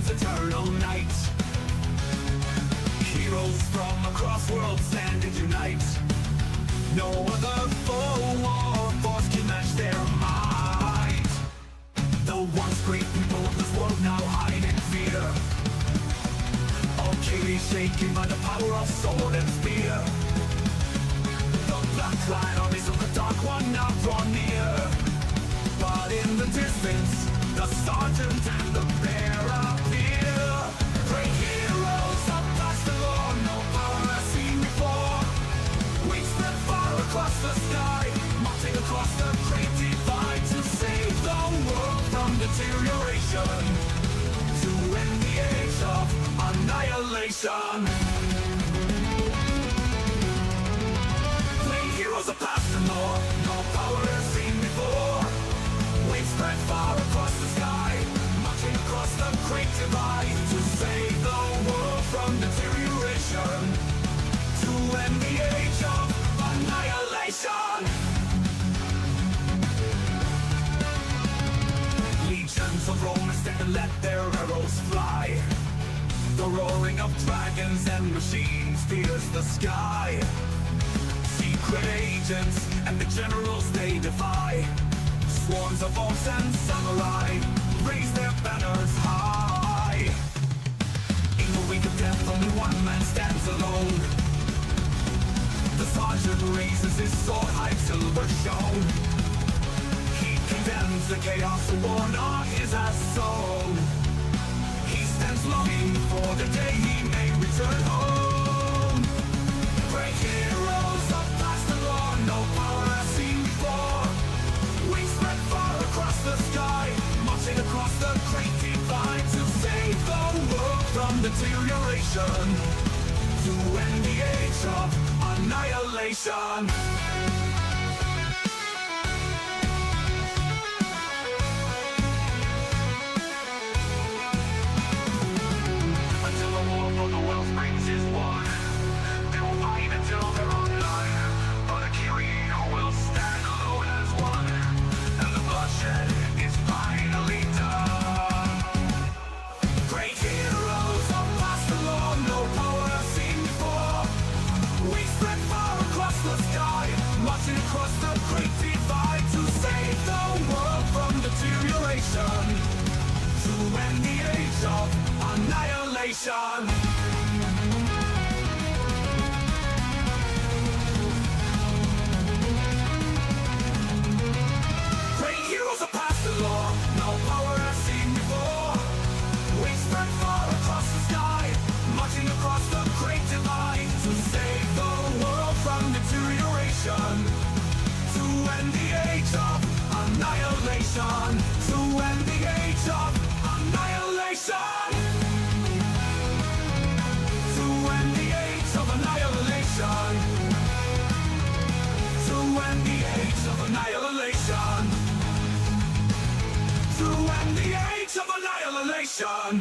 Legion's eternal night. Heroes from across worlds stand and unite. No other foe or force can match their might. The once great people of this world now hide in fear. All chaos shaken by the power of sword and spear. The black-clad armies of the Dark One now draw near. But in the distance, the sergeant and the bear appear. Great heroes of past the law, no power has seen before. Wings spread far across the sky, marching across the great divide to save the world from deterioration, to end the age of annihilation. Great heroes of past the law, no power has seen before. Wings spread far across the sky, marching across the great divide to save the world from deterioration, to end the age of annihilation. Legions of Romans stand and let their arrows fly. The roaring of dragons and machines fills the sky. Secret agents and the generals they defy. Swarms of orcs and samurai raise their banners high. In the wake of death, only one man stands alone. The sergeant raises his sword, high silver shone. He condemns the chaos the war not is as sown. He stands longing for the day he may return home. Great heroes of past and law, no power has seen before. Wings spread far across the sky, marching across the great divide to save the world from deterioration, to end the age of annihilation. Until the war for the world springs is won, they will fight until they're undone. But a hero will stand alone as one, and the bloodshed is finally done. Great heroes of past the law, no power has seen before. We spread far across the sky, marching across the great divide to save the world from deterioration, to end the age of annihilation. Great heroes of past the law, no power has seen before. We spread far across the sky, marching across the great divide to save the world from deterioration, to end the age of annihilation, to end the age of annihilation, to end the age of annihilation, to end the age of annihilation, to end the age of annihilation.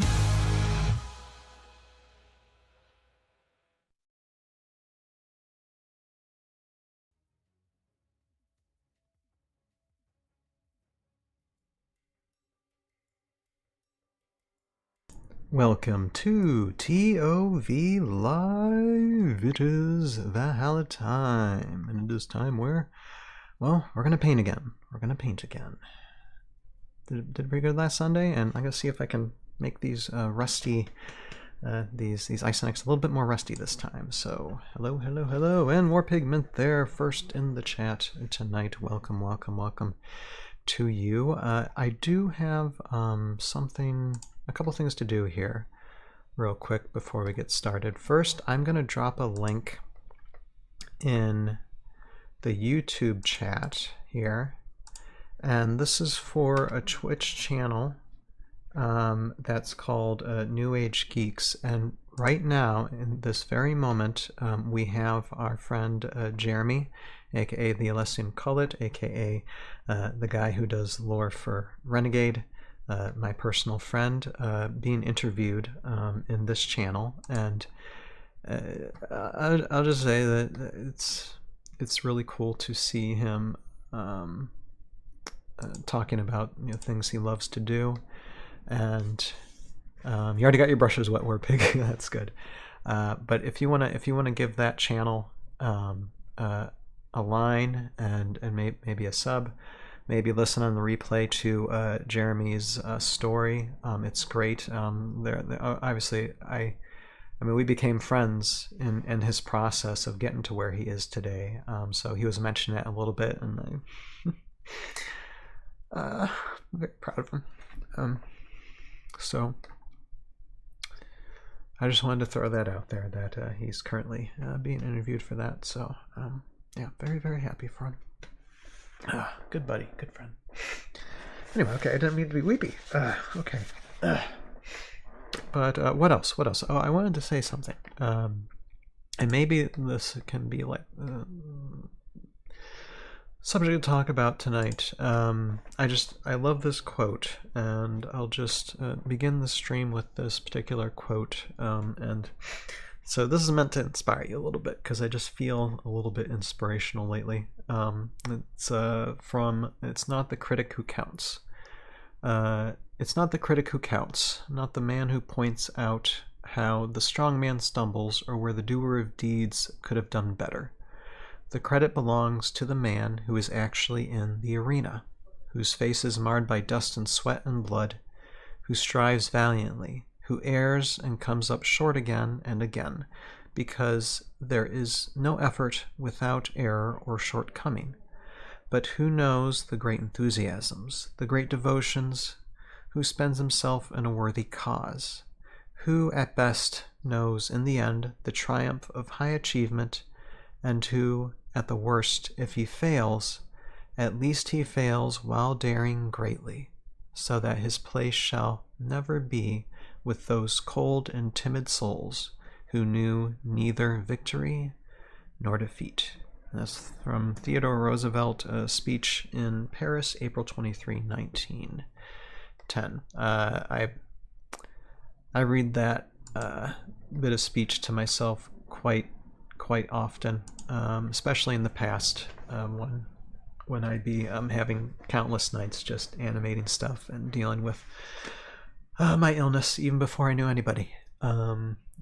Welcome to ToV Live. It is Valhalla time, and it is time where, well, we're gonna paint again. We're gonna paint again. Did pretty good last Sunday, and I'm gonna see if I can make these rusty, these Isonics a little bit more rusty this time. So hello, hello, hello, and more pigment there first in the chat tonight. Welcome, welcome, welcome to you. I do have a couple things to do here real quick before we get started. First, I'm going to drop a link in the YouTube chat here, and this is for a Twitch channel that's called New Age Geeks. And right now, in this very moment, we have our friend Jeremy, aka the Alessian Cullet, aka the guy who does lore for Renegade, my personal friend, being interviewed in this channel. And I'll just say that it's really cool to see him talking about things he loves to do, and You already got your brushes wet, War Pig. That's good. But if you wanna give that channel a line and maybe a sub, maybe listen on the replay to Jeremy's story. It's great. Obviously, I mean, we became friends in his process of getting to where he is today. So he was mentioning it a little bit, and I'm very proud of him. So I just wanted to throw that out there, that he's currently being interviewed for that. So yeah, very, very happy for him. Good buddy, good friend. Anyway, okay, I didn't mean to be weepy. Okay. But what else? What else? Oh, I wanted to say something. And maybe this can be like subject to talk about tonight. I love this quote, and I'll just begin the stream with this particular quote. And so this is meant to inspire you a little bit, because I just feel a little bit inspirational lately. It's from "It's Not the Critic Who Counts." It's not the critic who counts, not the man who points out how the strong man stumbles or where the doer of deeds could have done better. The credit belongs to the man who is actually in the arena, whose face is marred by dust and sweat and blood, who strives valiantly, who errs and comes up short again and again, because there is no effort without error or shortcoming. But who knows the great enthusiasms, the great devotions, who spends himself in a worthy cause, who at best knows in the end the triumph of high achievement, and who, at the worst, if he fails, at least he fails while daring greatly, so that his place shall never be with those cold and timid souls who knew neither victory nor defeat. That's from Theodore Roosevelt, a speech in Paris, April 23, 1910. I read that bit of speech to myself quite often, especially in the past, when I'd be having countless nights just animating stuff and dealing with my illness, even before I knew anybody,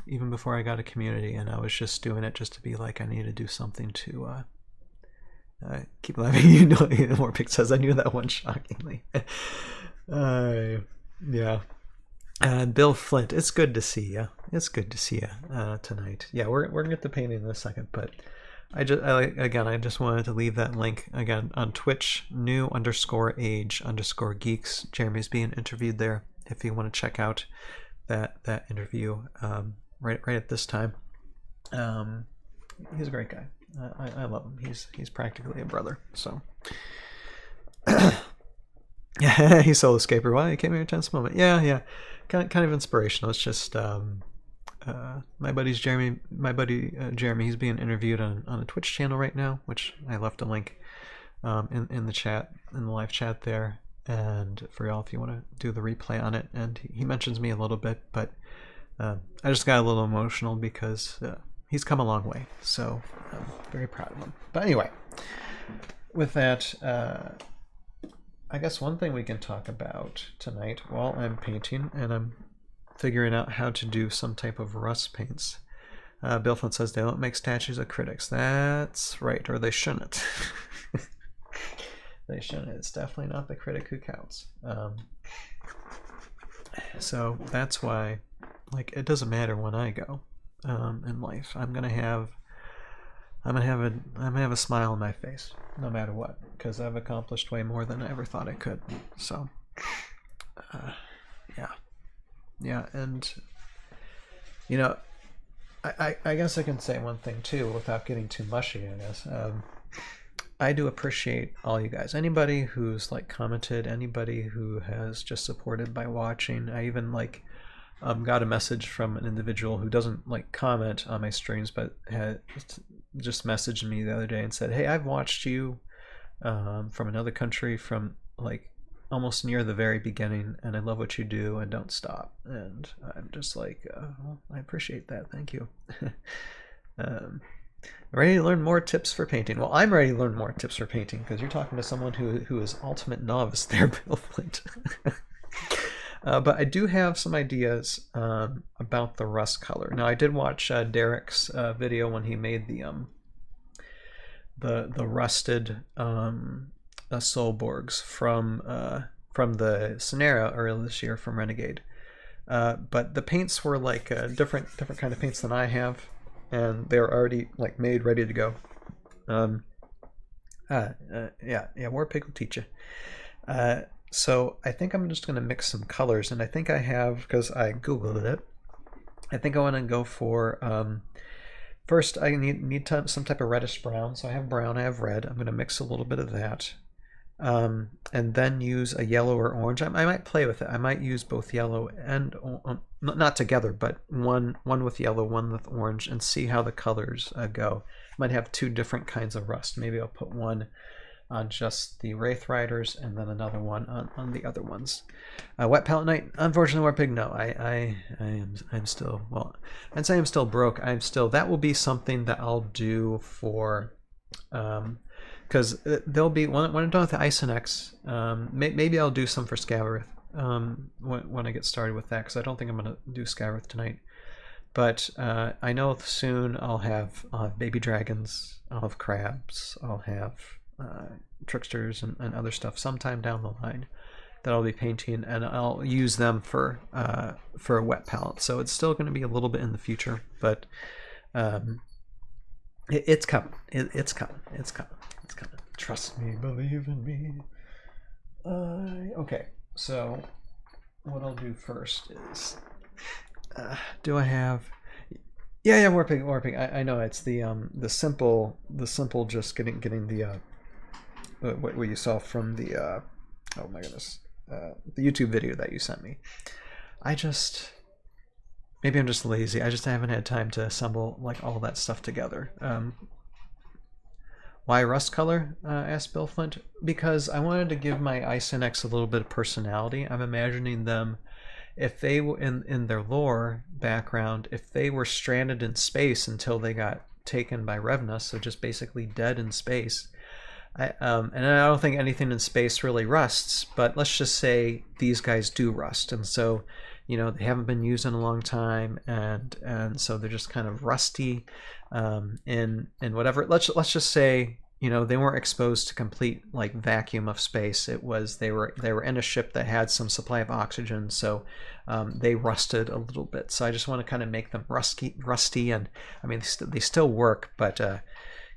even before I got a community, and I was just doing it just to be like, I need to do something to keep laughing. You know, Warpick says, I knew that one shockingly. Yeah. Bill Flint, it's good to see you. It's good to see you tonight. Yeah, we're gonna get the painting in a second, but I just wanted to leave that link again on Twitch, new_age_geeks. Jeremy's being interviewed there. If you want to check out that interview, right at this time. He's a great guy. I love him. He's practically a brother. So. Yeah, he's Solo Escaper. Why? He came here a tense moment. Yeah. Kind of inspirational. It's just my buddy Jeremy, he's being interviewed on a Twitch channel right now, which I left a link in the chat, in the live chat there, and for y'all if you want to do the replay on it. And he mentions me a little bit, but I just got a little emotional because he's come a long way, so I'm very proud of him. But anyway, with that, I guess one thing we can talk about tonight while I'm painting and I'm figuring out how to do some type of rust paints. Bill Flint says they don't make statues of critics. That's right, or they shouldn't. They shouldn't. It's definitely not the critic who counts. So that's why, like, it doesn't matter when I go in life. I'm gonna have a smile on my face no matter what, because I've accomplished way more than I ever thought I could. So yeah, and you know, I guess I can say one thing too without getting too mushy, I guess. I do appreciate all you guys. Anybody who's like commented, anybody who has just supported by watching. I even like got a message from an individual who doesn't like comment on my streams, but had just messaged me the other day and said, hey, I've watched you from another country from like almost near the very beginning, and I love what you do, and don't stop. And I'm just like, well, I appreciate that, thank you. Ready to learn more tips for painting? Well, I'm ready to learn more tips for painting, because you're talking to someone who is ultimate novice there, Bill Flint. But I do have some ideas about the rust color. Now I did watch Derek's video when he made the rusted Soulborgs from the Sonera earlier this year from Renegade. But the paints were like different kind of paints than I have, and they're already like made, ready to go. Yeah, War Pig will teach you. So I think I'm just going to mix some colors, and I think I have, because I Googled it, I think I want to go for, first I need some type of reddish brown. So I have brown, I have red. I'm going to mix a little bit of that. And then use a yellow or orange. I might play with it. I might use both yellow and, not together, but one with yellow, one with orange, and see how the colors go. Might have two different kinds of rust. Maybe I'll put one on just the Wraith Riders, and then another one on the other ones. Wet Palette Night, unfortunately, War Pig, no. I'm still, well, I'd say I'm still broke. That will be something that I'll do for, because there'll be, when I'm done with the Isonex, maybe I'll do some for Scavarith when I get started with that, because I don't think I'm going to do Scavarith tonight. But I know soon I'll have baby dragons, I'll have crabs, I'll have tricksters and other stuff sometime down the line that I'll be painting, and I'll use them for a wet palette. So it's still going to be a little bit in the future, but it's coming. It's coming. It's coming. It's coming. Trust me, believe in me. Okay, so what I'll do first is, do I have? Yeah, War Pig. I know it's the simple, just getting the what you saw from the oh my goodness, the YouTube video that you sent me. Maybe I'm just lazy. I just haven't had time to assemble like all that stuff together. Why rust color? Asked Bill Flint. Because I wanted to give my Isonex a little bit of personality. I'm imagining them, if they were in their lore background, if they were stranded in space until they got taken by Revna, so just basically dead in space. And I don't think anything in space really rusts, but let's just say these guys do rust, and so, you know, they haven't been used in a long time, and so they're just kind of rusty, in whatever. Let's just say, you know, they weren't exposed to complete like vacuum of space. It was they were in a ship that had some supply of oxygen, so they rusted a little bit. So I just want to kind of make them rusty, and I mean they still work, but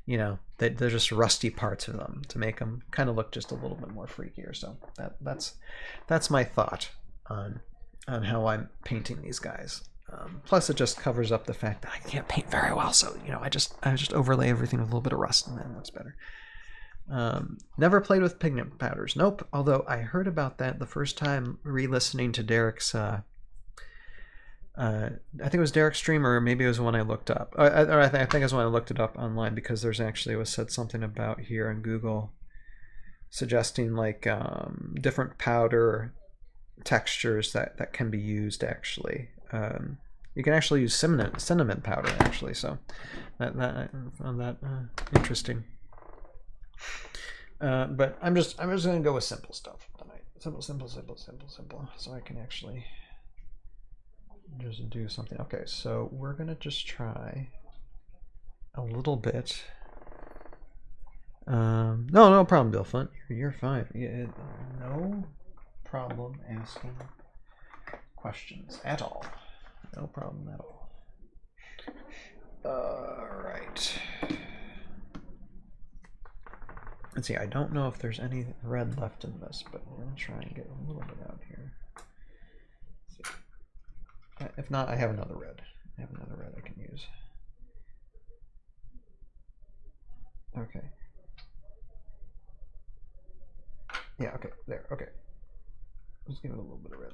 you know, they're just rusty parts of them to make them kind of look just a little bit more freakier. So that's my thought on how I'm painting these guys. Plus, it just covers up the fact that I can't paint very well, so you know, I just overlay everything with a little bit of rust, and then it looks better. Never played with pigment powders. Nope. Although I heard about that the first time re-listening to Derek's. I think it was Derek's stream, or maybe it was when I looked up. I think it was when I looked it up online, because there's actually, it was said something about here on Google suggesting like different powder textures that can be used actually. You can actually use cinnamon powder actually, so that I found that interesting. But I'm just gonna go with simple stuff tonight. Simple, so I can actually just do something. Okay, so we're gonna just try a little bit. No problem, Bill Flint. You're fine. No problem asking questions at all. No problem at all. Alright. Let's see, I don't know if there's any red left in this, but we're going to try and get a little bit out here. If not, I have another red. I can use. Okay. Yeah, okay, there, okay. Let's give it a little bit of red.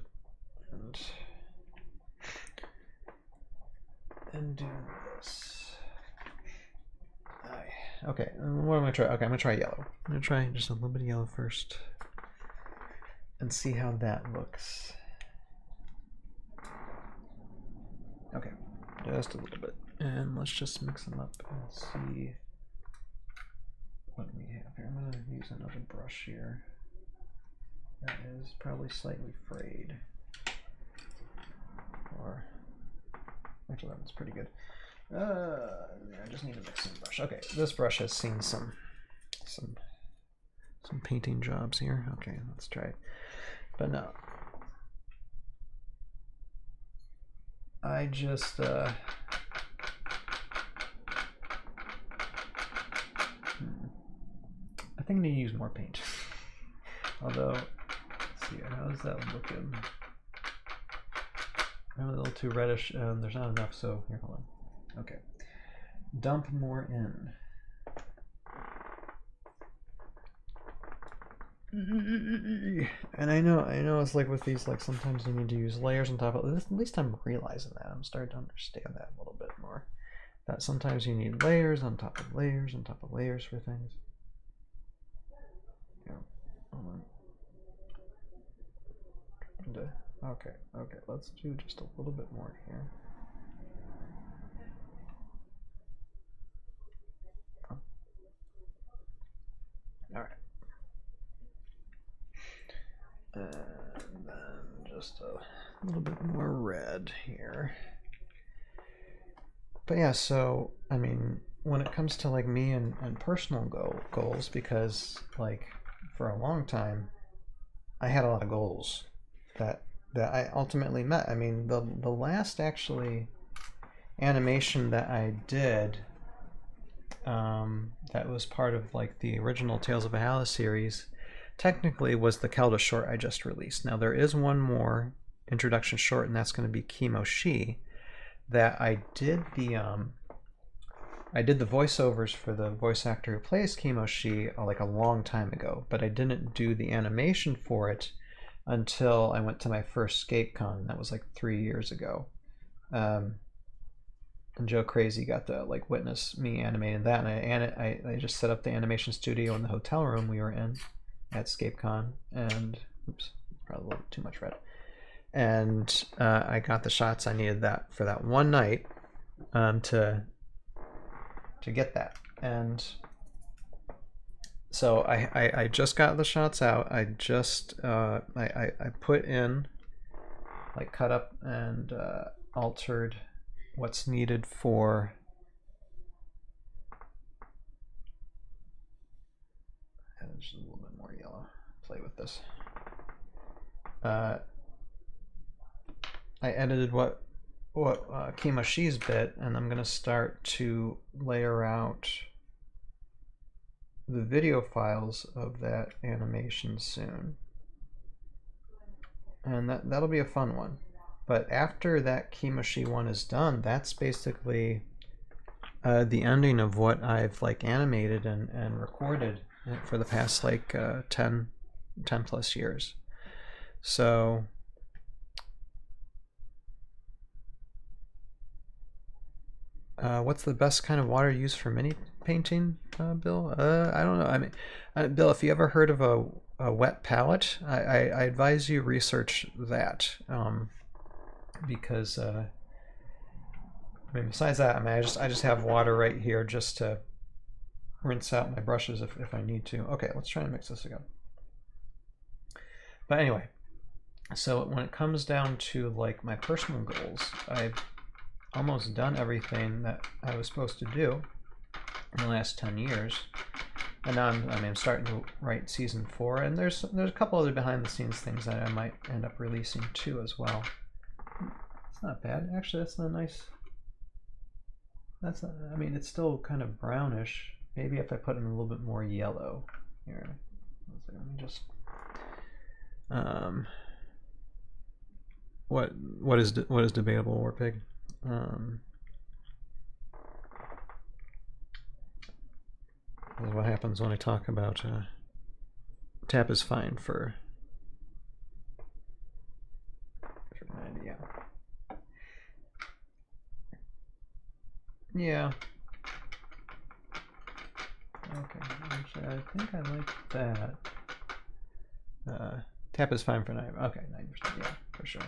And do this. Okay, what am I trying? Okay, I'm gonna try yellow. I'm gonna try just a little bit of yellow first and see how that looks. Okay, just a little bit. And let's just mix them up and see what we have here. I'm gonna use another brush here that is probably slightly frayed. or actually that one's pretty good. I just need a mixing brush. Okay, this brush has seen some painting jobs here. Okay, let's try it. But no, I just I think I need to use more paint. Although, let's see, how's that looking? I'm a little too reddish, and there's not enough. So here, hold on. Okay, dump more in. And I know it's like with these, like sometimes you need to use layers on top of this. At least I'm realizing that. I'm starting to understand that a little bit more. That sometimes you need layers on top of layers on top of layers for things. Yeah. Hold on. Okay, let's do just a little bit more here. All right. And then just a little bit more red here. But yeah, so I mean, when it comes to like me and personal goals, because like for a long time I had a lot of goals that I ultimately met. I mean, the last actually animation that I did that was part of like the original Tales of Valhalla series technically was the Kelda short I just released. Now there is one more introduction short, and that's going to be Kimoshi, that I did the voiceovers for the voice actor who plays Kimoshi like a long time ago, but I didn't do the animation for it until I went to my first ScapeCon. That was like 3 years ago. And Joe Crazy got to like witness me animating that, and I just set up the animation studio in the hotel room we were in at ScapeCon, and oops, probably a little too much red. And I got the shots I needed that for that one night to get that. And so I just got the shots out. I just I put in, like, cut up and altered what's needed for just a little bit more yellow. Play with this. I edited what Kimoshi's bit, and I'm gonna start to layer out the video files of that animation soon, and that'll be a fun one. But after that Kimoshi one is done, that's basically the ending of what I've like animated and recorded for the past like 10 plus years. So what's the best kind of water used for mini painting, Bill? I don't know. I mean, Bill, if you ever heard of a wet palette, I advise you research that, because I mean, besides that, I mean, I just have water right here just to rinse out my brushes if I need to. Okay, let's try and mix this again. But anyway, so when it comes down to like my personal goals, I've almost done everything that I was supposed to do in the last 10 years. And now I'm starting to write season 4, and there's a couple other behind the scenes things that I might end up releasing too as well. It's not bad. Actually, that's not nice. That's not, I mean, it's still kind of brownish. Maybe if I put in a little bit more yellow here. Let me just what is debatable, Warpig? This is what happens when I talk about tap is fine for 90, yeah. Yeah. Okay, actually, I think I like that. Tap is fine for 90. Okay, 90%, yeah, for sure.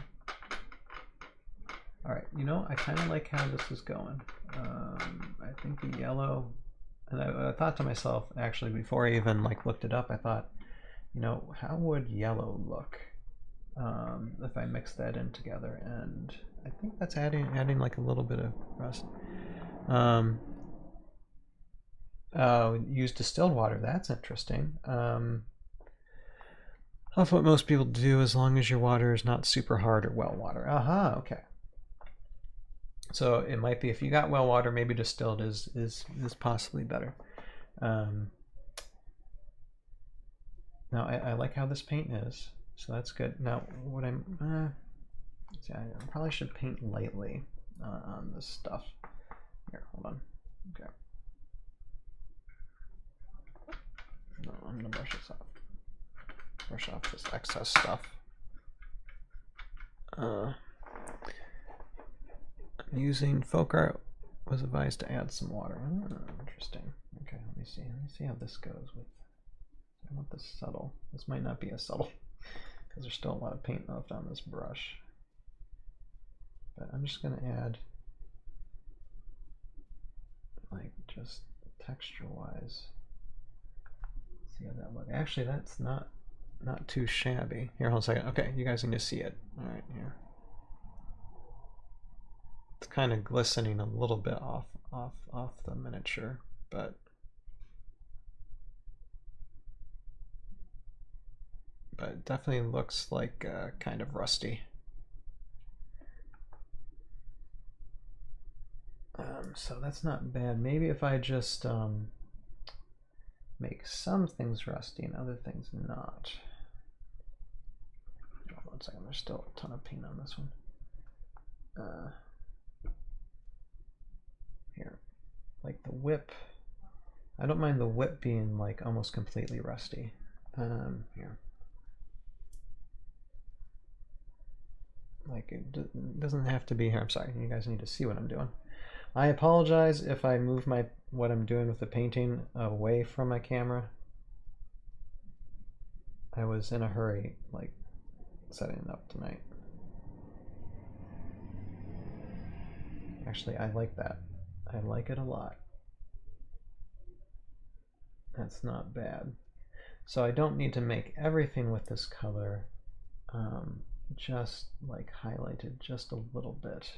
All right, you know, I kind of like how this is going. I think the yellow, and I thought to myself, actually, before I even like looked it up, I thought, you know, how would yellow look if I mix that in together, and I think that's adding like a little bit of rust. Use distilled water. That's interesting. That's what most people do, as long as your water is not super hard or well water. Aha, okay. So it might be, if you got well water, maybe distilled is possibly better. Now I like how this paint is, so that's good. Now what I probably should paint lightly on this stuff. Here, hold on. Okay. No, I'm gonna brush this off. Brush off this excess stuff. I'm using folk art. Was advised to add some water. Interesting. Okay, let me see. Let me see how this goes with. I want this subtle. This might not be as subtle because there's still a lot of paint left on this brush. But I'm just gonna add, like, just texture-wise. See how that looks. Actually, that's not too shabby. Here, hold on a second. Okay, you guys need to see it. All right, here. It's kind of glistening a little bit off the miniature, but it definitely looks like kind of rusty. So that's not bad. Maybe if I just make some things rusty and other things not. Hold on a second, there's still a ton of paint on this one. Here, like the whip. I don't mind the whip being like almost completely rusty. Here. Like it doesn't have to be here. I'm sorry, you guys need to see what I'm doing. I apologize if I move what I'm doing with the painting away from my camera. I was in a hurry, like setting it up tonight. Actually, I like that. I like it a lot. That's not bad. So I don't need to make everything with this color, just like highlighted just a little bit.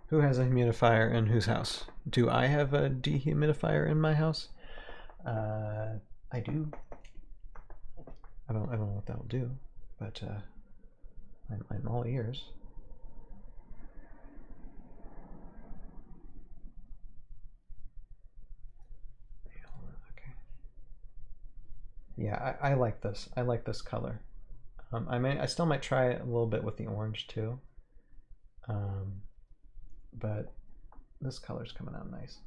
Who has a humidifier in whose house? Do I have a dehumidifier in my house? I do. I don't know what that'll do, but I'm all ears. Okay. Yeah, I like this. I like this color. I still might try it a little bit with the orange too. But this color's coming out nice.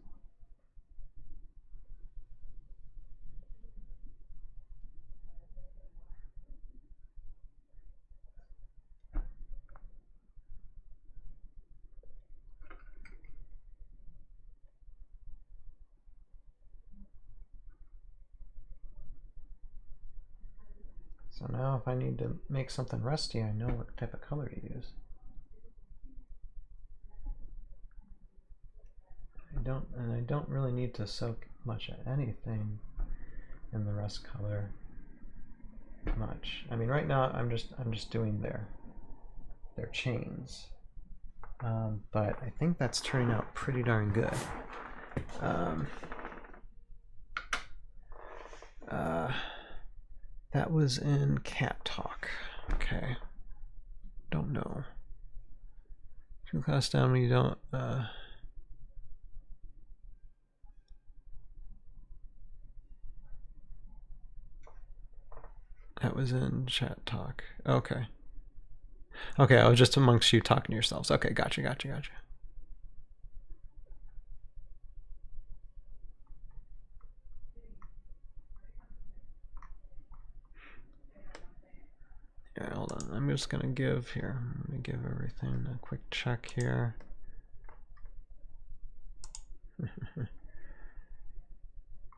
So now if I need to make something rusty, I know what type of color to use. I don't really need to soak much of anything in the rust color much. I mean, right now I'm just doing their chains, but I think that's turning out pretty darn good. That was in Cat Talk. Okay. Don't know. Two class down when you don't. That was in Chat Talk. Okay. Okay, I was just amongst you talking to yourselves. Okay, gotcha. Yeah, hold on. I'm just gonna give here. I'm gonna give everything a quick check here.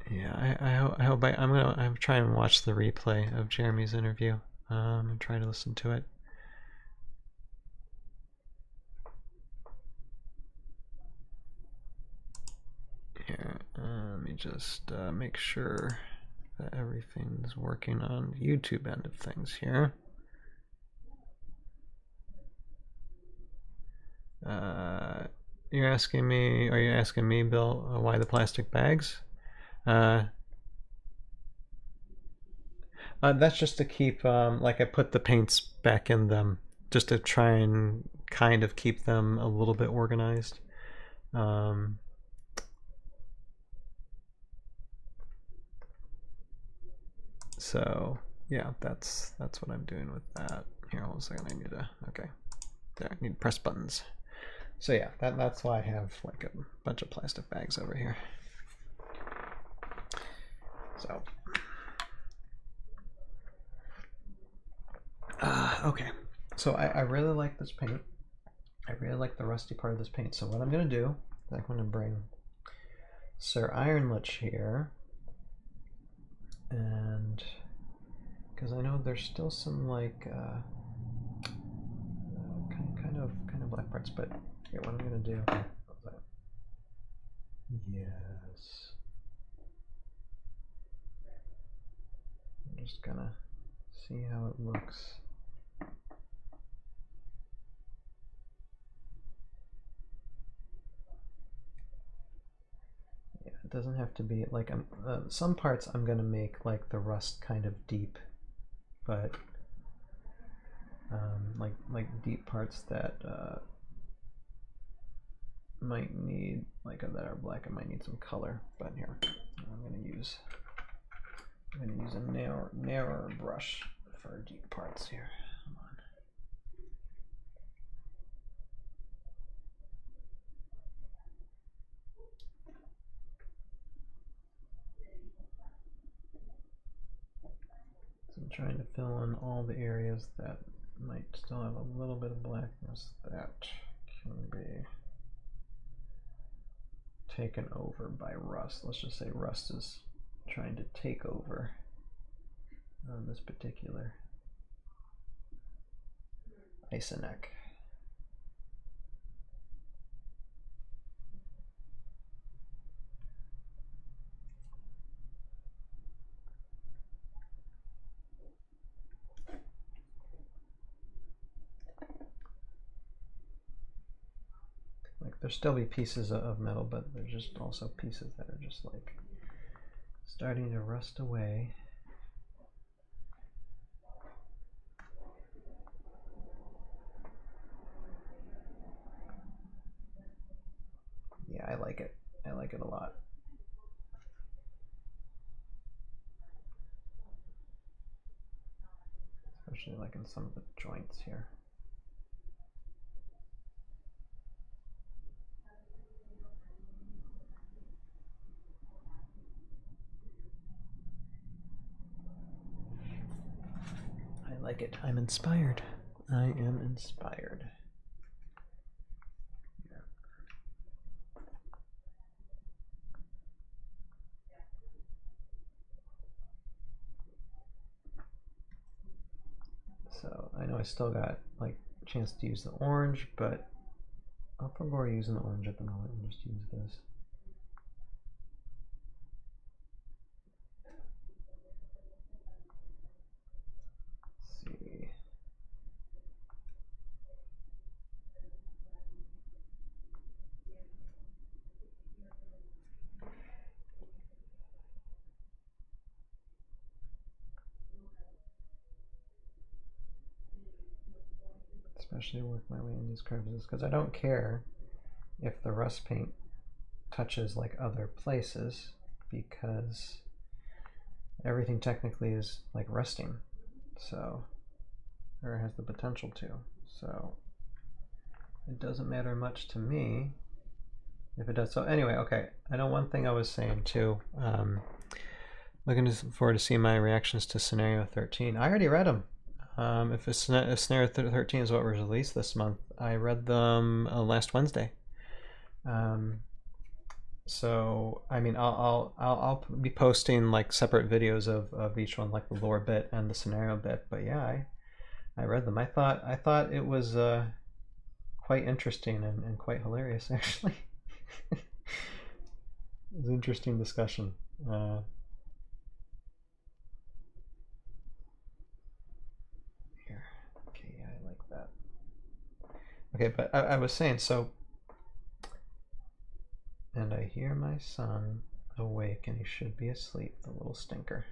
Yeah, I hope I'm trying to watch the replay of Jeremy's interview. And try to listen to it. just make sure that everything's working on the YouTube end of things here. Are you asking me, Bill, why the plastic bags? That's just to keep, like I put the paints back in them, just to try and kind of keep them a little bit organized. So yeah, that's what I'm doing with that. Here, hold on a second. I need to, okay, there, I need to press buttons. So yeah, that's why I have like a bunch of plastic bags over here. So okay, so I really like this paint. I really like the rusty part of this paint. So what I'm gonna do, I'm gonna bring Sir Ironlich here, and because I know there's still some like kind of black parts, but here, what I'm gonna do. Yes. I'm just gonna see how it looks. Yeah, it doesn't have to be like some parts I'm gonna make like the rust kind of deep, but like deep parts that might need like that are black. I might need some color, but here I'm gonna use a narrower brush for deep parts here. Hold on. So I'm trying to fill in all the areas that might still have a little bit of blackness that can be taken over by rust. Let's just say rust is trying to take over on this particular isoneck. Like there'll still be pieces of metal, but there's just also pieces that are just like starting to rust away. Yeah, I like it. I like it a lot. Especially like in some of the joints here. I like it. I'm inspired. I am inspired. So I know I still got like a chance to use the orange, but I'll forego using the orange at the moment and just use this. Let's see. Especially work my way in these crevices because I don't care if the rust paint touches like other places because everything technically is like rusting, so, or it has the potential to, so it doesn't matter much to me if it does. So anyway, okay, I know one thing I was saying too, looking forward to seeing my reactions to Scenario 13. I already read them. If Scenario 13 is what was released this month, I read them last Wednesday. So I mean, I'll be posting like separate videos of each one, like the lore bit and the scenario bit. But yeah, I read them. I thought it was quite interesting and quite hilarious actually. It was an interesting discussion. Here. Okay, yeah, I like that. Okay, but I was saying, so, and I hear my son awake and he should be asleep, the little stinker.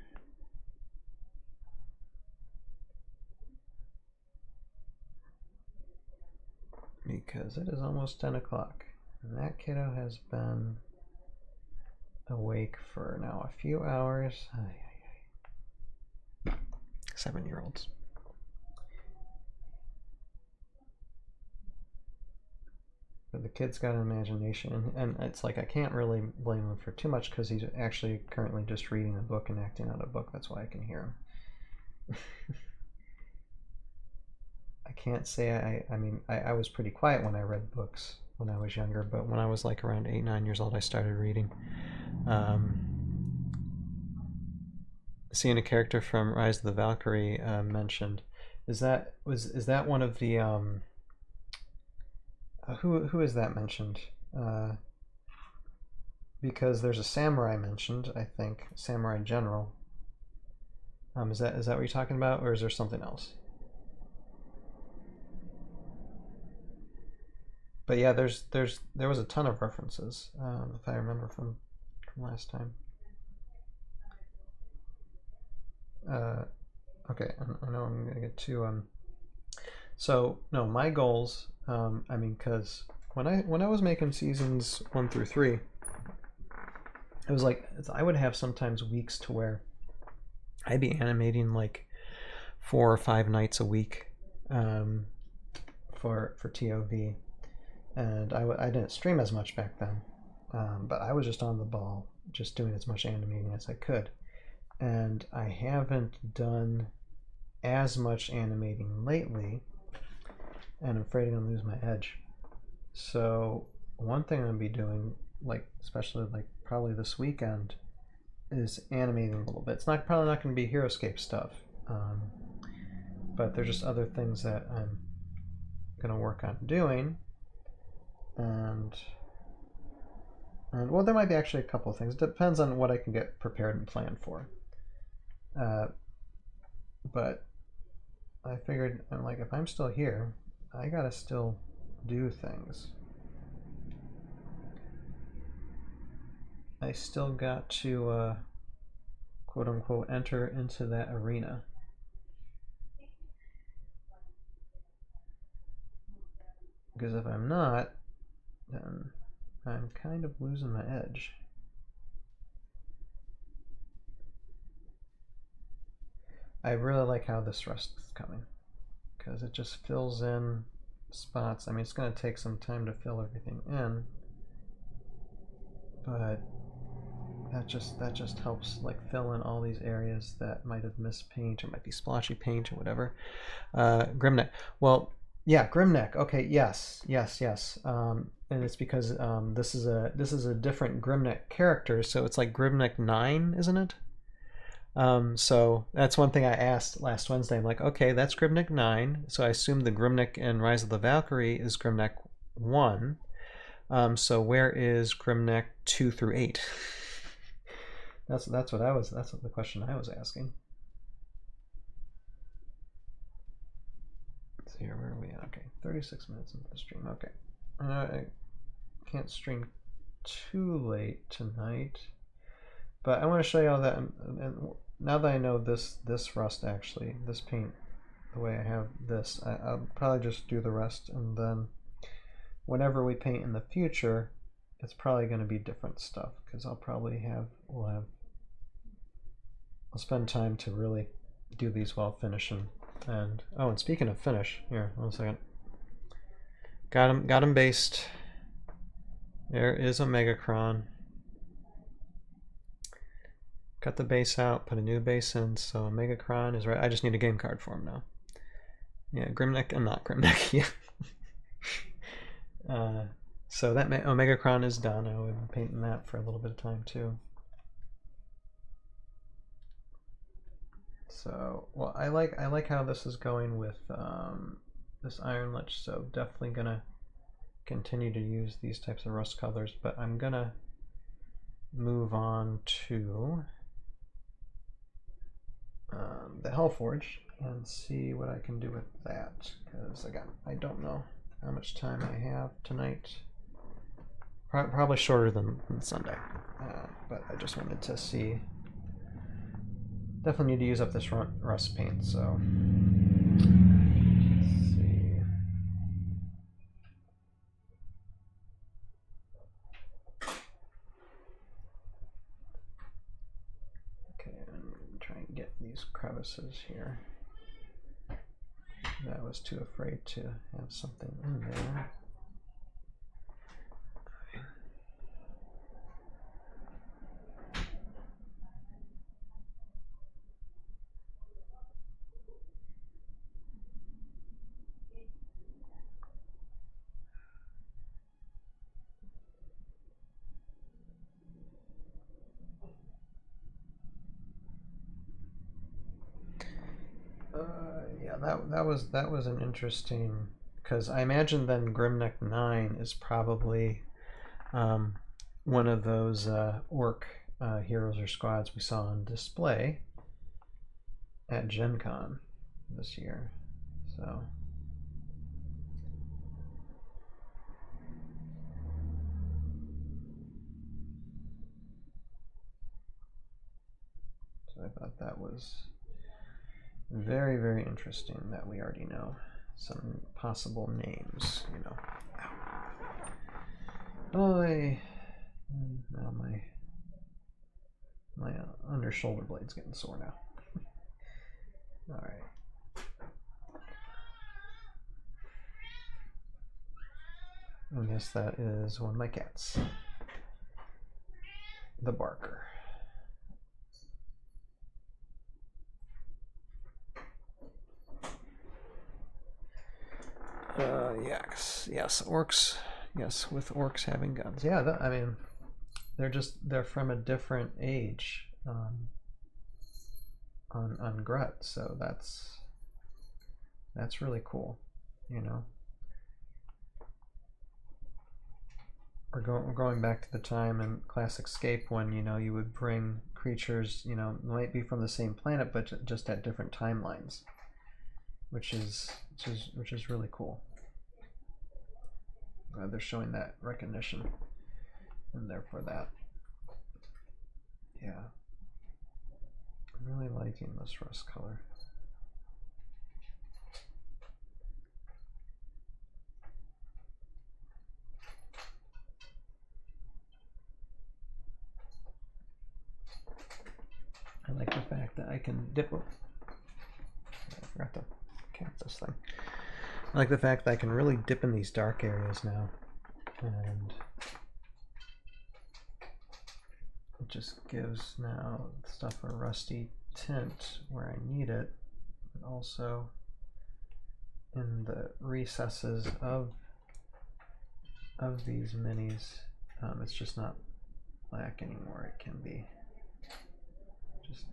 Because it is almost 10 o'clock and that kiddo has been awake for now a few hours. 7-year-olds. But the kid's got an imagination, and it's like I can't really blame him for too much because he's actually currently just reading a book and acting out a book. That's why I can hear him. I can't say I mean I was pretty quiet when I read books when I was younger, but when I was like around 8-9 years old I started reading. Seeing a character from Rise of the Valkyrie mentioned, is that one of the who is that mentioned? Because there's a samurai mentioned, I think, samurai general. Is that what you're talking about, or is there something else? But yeah, there was a ton of references, if I remember from last time. Okay, I know I'm gonna get to so no, my goals. I mean, because when I was making seasons 1 through 3, it was like I would have sometimes weeks to where I'd be animating like 4 or 5 nights a week for ToV, and I didn't stream as much back then, but I was just on the ball, just doing as much animating as I could, and I haven't done as much animating lately, and I'm afraid I'm gonna lose my edge. So one thing I'm gonna be doing, like especially like probably this weekend, is animating a little bit. It's probably not going to be Heroscape stuff, but there's just other things that I'm going to work on doing, and well, there might be actually a couple of things. It depends on what I can get prepared and planned for. But I figured, I'm like, if I'm still here, I gotta still do things. I still got to quote unquote enter into that arena. Because if I'm not, then I'm kind of losing my edge. I really like how this rust is coming, because it just fills in spots. I mean, it's going to take some time to fill everything in, but that just helps like fill in all these areas that might have missed paint or might be splotchy paint or whatever. Grimneck. Well, yeah, Grimneck. Okay, yes. And it's because this is a different Grimneck character, so it's like Grimneck 9, isn't it? So that's one thing I asked last Wednesday. I'm like, okay, that's Grimneck 9. So I assume the Grimneck in Rise of the Valkyrie is Grimneck 1. So where is Grimneck 2 through 8? That's what the question I was asking. Let's see here, where are we at? Okay, 36 minutes into the stream. Okay. I can't stream too late tonight, but I want to show you all that. And now that I know this rust, actually, this paint, the way I have this, I'll probably just do the rest, and then whenever we paint in the future, it's probably going to be different stuff, because I'll spend time to really do these while finishing. And oh, and speaking of finish, here, 1 second. Got him based. There is a Megacron. Cut the base out, put a new base in, so Megacron is right. I just need a game card for him now. Yeah, Grimneck and not Grimneck. Yeah. So that Megacron is done. I've been painting that for a little bit of time too. So, well, I like how this is going with this Iron Lich. So definitely gonna continue to use these types of rust colors, but I'm gonna move on to the Hellforge and see what I can do with that. Because again, I don't know how much time I have tonight. Probably shorter than Sunday, but I just wanted to see. Definitely need to use up this rust paint, so let's see. Okay, and try and get these crevices here. I was too afraid to have something in there. Yeah, that was an interesting, because I imagine then Grimneck 9 is probably one of those orc heroes or squads we saw on display at Gen Con this year. So I thought that was very, very interesting that we already know some possible names, you know. Oh, now my under shoulder blade's getting sore now. All right. I guess that is one of my cats, the Barker. Yes, orcs. Yes, with orcs having guns. Yeah, I mean, they're from a different age on Gret, so that's really cool, you know. We're going back to the time in Classic Scape when, you know, you would bring creatures, you know, might be from the same planet but just at different timelines, which is really cool. They're showing that recognition in there for that. Yeah, I'm really liking this rust color. I like the fact that I can dip. I forgot to cap this thing. I like the fact that I can really dip in these dark areas now, and it just gives now stuff a rusty tint where I need it, but also in the recesses of these minis, it's just not black anymore. It can be just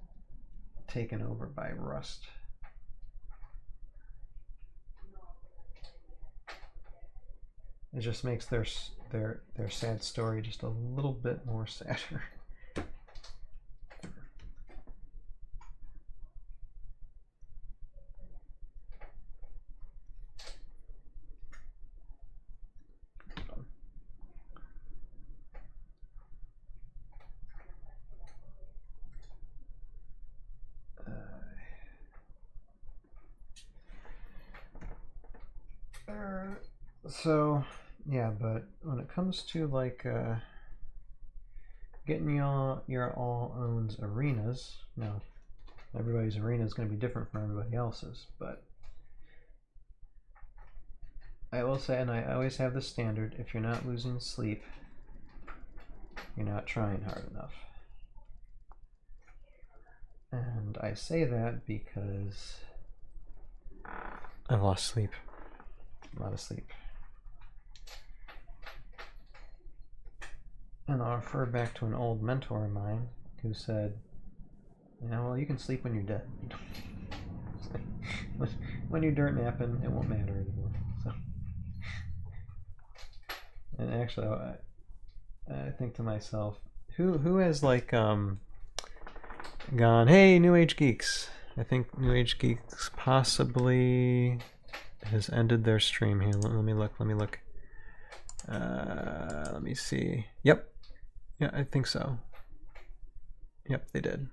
taken over by rust. It just makes their sad story just a little bit more sadder. So yeah, but when it comes to like getting your all owns arenas, now everybody's arena is going to be different from everybody else's, but I will say, and I always have the standard, if you're not losing sleep, you're not trying hard enough. And I say that because I've lost sleep, a lot of sleep. And I'll refer back to an old mentor of mine who said, you know, well, you can sleep when you're dead. When you're dirt napping, it won't matter anymore. So, and actually, I think to myself, who has like gone, hey, New Age Geeks. I think New Age Geeks possibly has ended their stream here. Let me look. Let me see. Yep. Yeah, I think so. Yep, they did.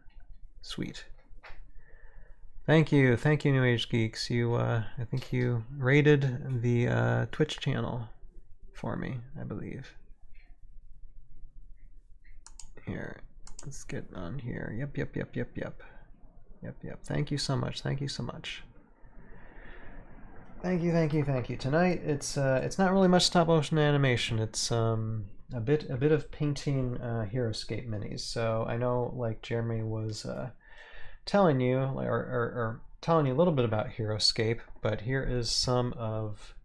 Sweet. Thank you, New Age Geeks. You, I think you raided the Twitch channel for me, I believe. Here, let's get on here. Yep. Thank you so much. Thank you. Tonight it's not really much stop motion animation. It's a bit of painting Heroscape minis. So I know like Jeremy was telling you or telling you a little bit about Heroscape, but here is some of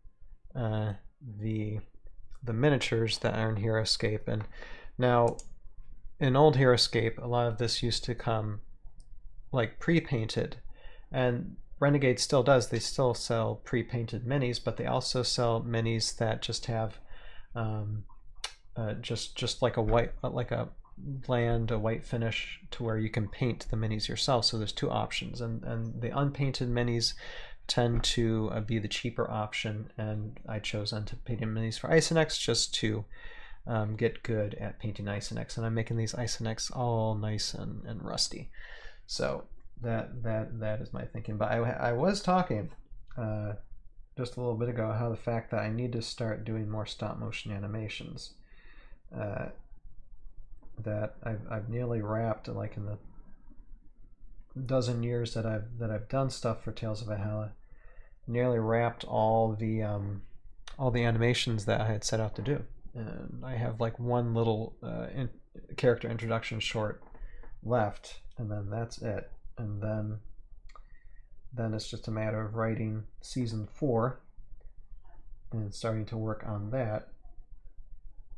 the miniatures that are in Heroscape. And now in old Heroscape, a lot of this used to come like pre-painted, and Renegade still does. They still sell pre-painted minis, but they also sell minis that just have just like a white, like a bland, a white finish, to where you can paint the minis yourself. So there's two options, and the unpainted minis tend to be the cheaper option, and I chose unpainted minis for Isonex just to get good at painting Isonex, and I'm making these Isonex all nice and rusty. So that is my thinking. But I was talking just a little bit ago how the fact that I need to start doing more stop motion animations. That I've nearly wrapped, like in the dozen years that I've done stuff for Tales of Valhalla, nearly wrapped all the animations that I had set out to do. And I have like one little character introduction short left, and then that's it. And then it's just a matter of writing season 4 and starting to work on that.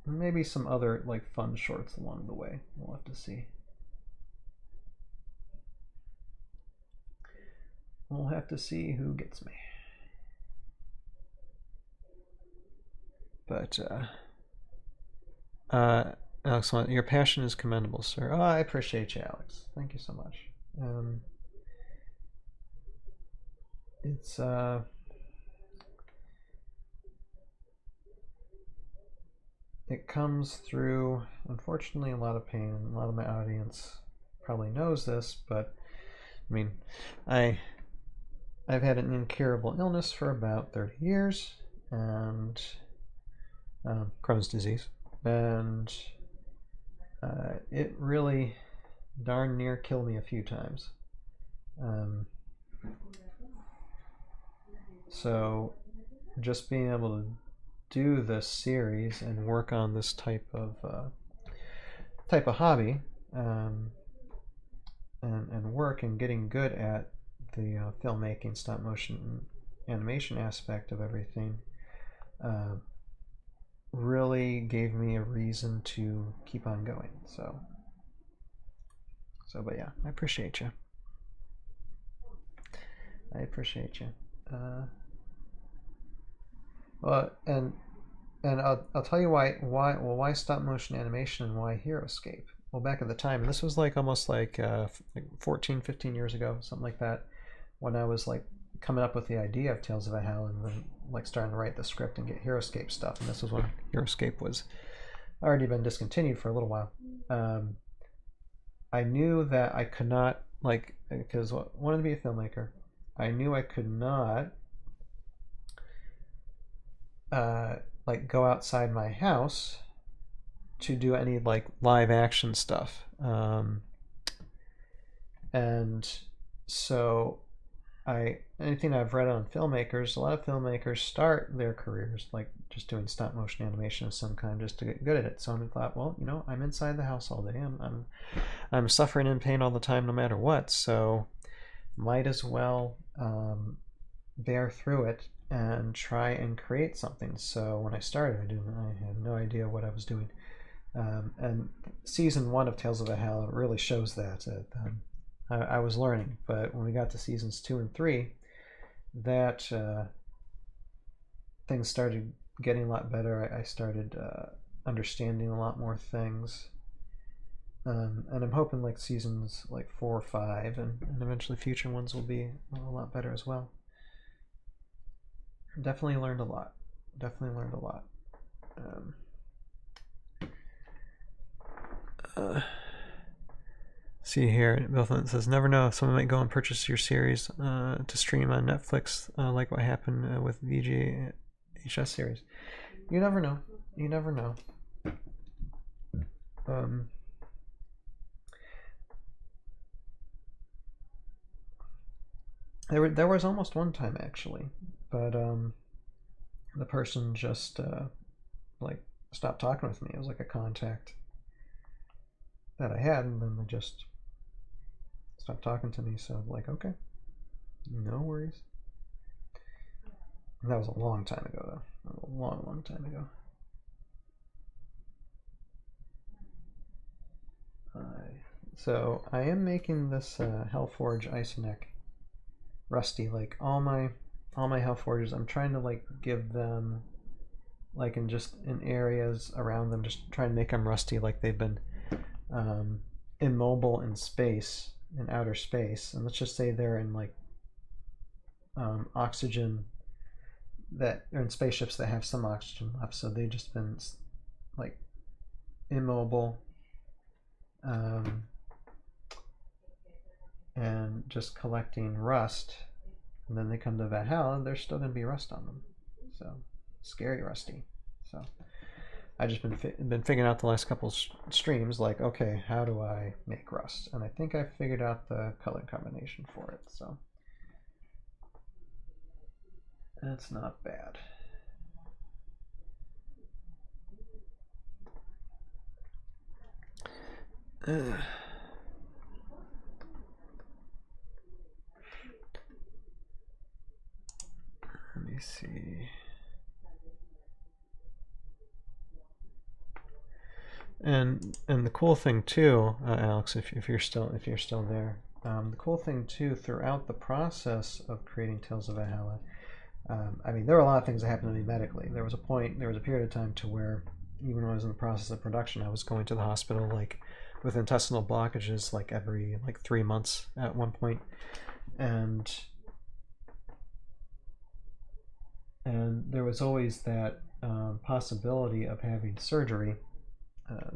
Maybe some other like fun shorts along the way. We'll have to see. We'll have to see who gets me. But Alex, your passion is commendable, sir. Oh, I appreciate you, Alex. Thank you so much. It's it comes through, unfortunately, a lot of pain. A lot of my audience probably knows this, but I mean, I've had an incurable illness for about 30 years, and Crohn's disease, and it really darn near killed me a few times. So just being able to do this series and work on this type of hobby, and work and getting good at the filmmaking, stop motion animation aspect of everything, really gave me a reason to keep on going. So but yeah, I appreciate you. Well, and I'll tell you why stop motion animation and why Heroscape. Well, back at the time, and this was like almost like 14, 15 years ago, something like that, when I was like coming up with the idea of Tales of Valhalla, and then like starting to write the script and get Heroscape stuff. And this was when Heroscape was already been discontinued for a little while. I knew that I could not, like, because I wanted to be a filmmaker, I knew I could not like go outside my house to do any like live action stuff, and so anything I've read on filmmakers, a lot of filmmakers start their careers like just doing stop motion animation of some kind just to get good at it. So I thought, well, you know, I'm inside the house all day, I'm suffering in pain all the time no matter what, so might as well bear through it and try and create something. So when I started, I had no idea what I was doing, and season 1 of Tales of Valhalla really shows that. I was learning, but when we got to seasons 2 and 3, that things started getting a lot better. I started understanding a lot more things, And I'm hoping like seasons like 4 or 5 and eventually future ones will be a lot better as well. Definitely learned a lot. Definitely learned a lot. See here, Bill says, never know if someone might go and purchase your series to stream on Netflix, like what happened with VGHS series. You never know. You never know. There was almost one time actually, but the person just like stopped talking with me. It was like a contact that I had, and then they just stopped talking to me. So I was like, okay, no worries. And that was a long time ago, though. A long time ago. So I am making this Hellforge Isoneck rusty. Like all my Hellforges, I'm trying to like give them like in areas around them, just try and make them rusty, like they've been immobile in space, in outer space. And let's just say they're in like oxygen, that are in spaceships that have some oxygen left, so they've just been like immobile and just collecting rust, and then they come to Valhalla and there's still going to be rust on them, so scary rusty. So I just been figuring out the last couple streams, like, okay, how do I make rust? And I think I figured out the color combination for it, so that's not bad. Let me see. And the cool thing too, Alex, if you're still there, the cool thing too, throughout the process of creating Tales of Valhalla, I mean, there were a lot of things that happened to me medically. There was a period of time to where, even when I was in the process of production, I was going to the hospital like with intestinal blockages like every 3 months at one point, and there was always that possibility of having surgery,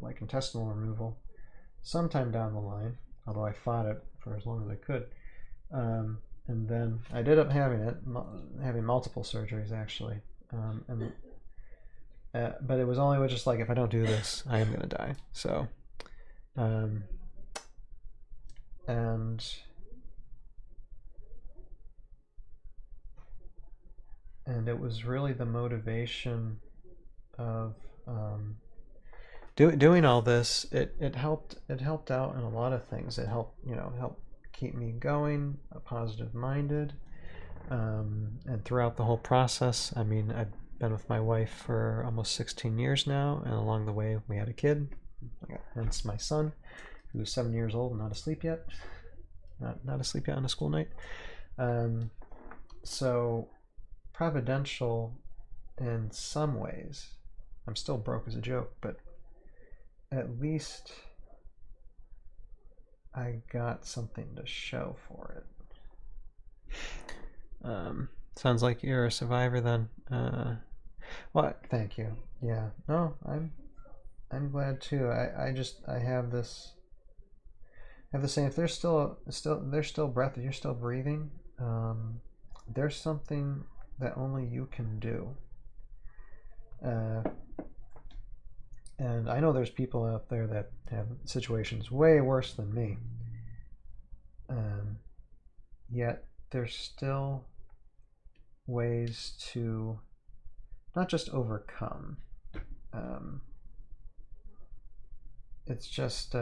like intestinal removal, sometime down the line. Although I fought it for as long as I could, and then I did up having multiple surgeries actually, but it was only just like, if I don't do this, I am gonna die. So, and it was really the motivation of doing all this. It helped out in a lot of things. It helped keep me going, positive minded, and throughout the whole process. I mean, I've been with my wife for almost 16 years now, and along the way we had a kid, hence my son, who's 7 years old and not asleep yet. Not asleep yet on a school night. So providential in some ways. I'm still broke as a joke, but at least I got something to show for it. Sounds like you're a survivor then. Well, thank you. Yeah. No, I'm glad too. I have this. I have the same. If there's still breath, if you're still breathing, there's something that only you can do. And I know there's people out there that have situations way worse than me. Yet there's still ways to not just overcome. It's just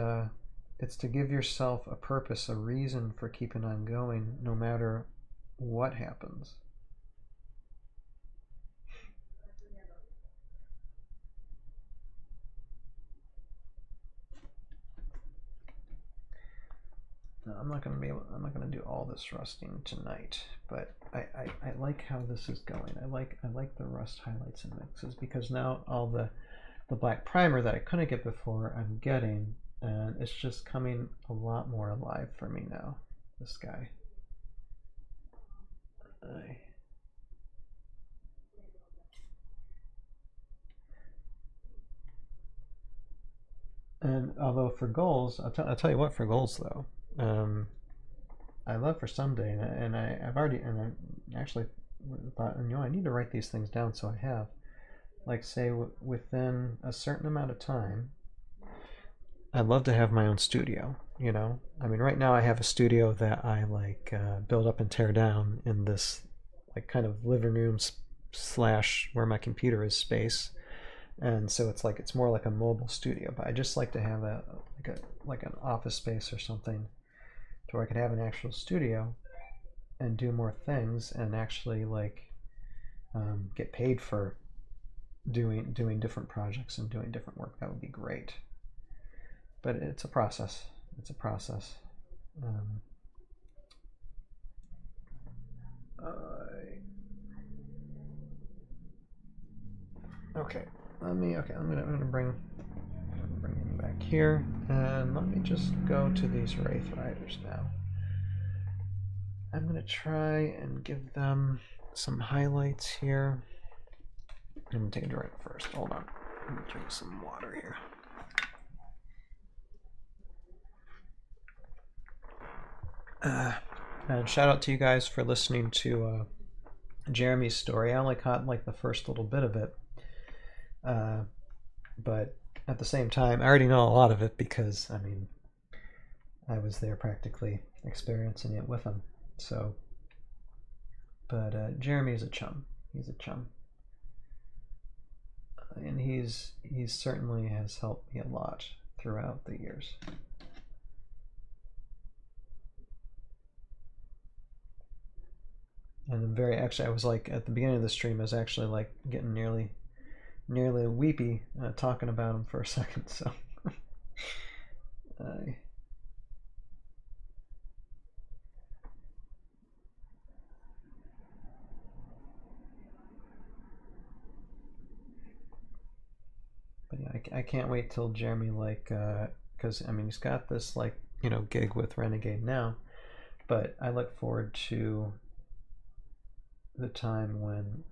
it's to give yourself a purpose, a reason for keeping on going, no matter what happens. I'm not going to do all this rusting tonight, but I like how this is going. I like the rust highlights and mixes, because now all the black primer that I couldn't get before, I'm getting, And it's just coming a lot more alive for me now, this guy. And although for goals, I'll tell you what, for goals though, I love for someday, and I've already, and I actually thought, you know, I need to write these things down, so I have, like, say within a certain amount of time, I'd love to have my own studio, you know? I mean, right now I have a studio that I like build up and tear down in this like kind of living room slash where my computer is space. And so it's like it's more like a mobile studio, but I just like to have a like an office space or something to where I could have an actual studio and do more things and actually like get paid for doing different projects and doing different work. That would be great. But it's a process. It's a process. Okay. I'm gonna bring him back here, and let me just go to these Wraith Riders now. I'm gonna try and give them some highlights here. I'm gonna take a drink first. Hold on. Let me drink some water here. And shout out to you guys for listening to Jeremy's story. I only caught like the first little bit of it, but at the same time, I already know a lot of it because I mean, I was there practically experiencing it with him. So, but Jeremy is a chum. He's a chum, and he's certainly has helped me a lot throughout the years. And I'm very actually, I was like at the beginning of the stream, I was actually like getting nearly weepy talking about him for a second. So, but yeah, I can't wait till Jeremy like because I mean he's got this like you know gig with Renegade now, but I look forward to the time when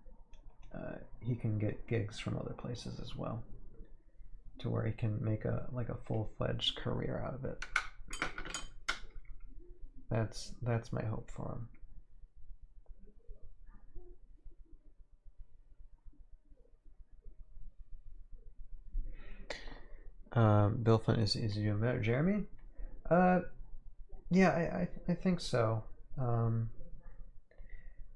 he can get gigs from other places as well, to where he can make a like a full-fledged career out of it. That's my hope for him. Bill Flint is he doing better? Jeremy? Yeah, I think so.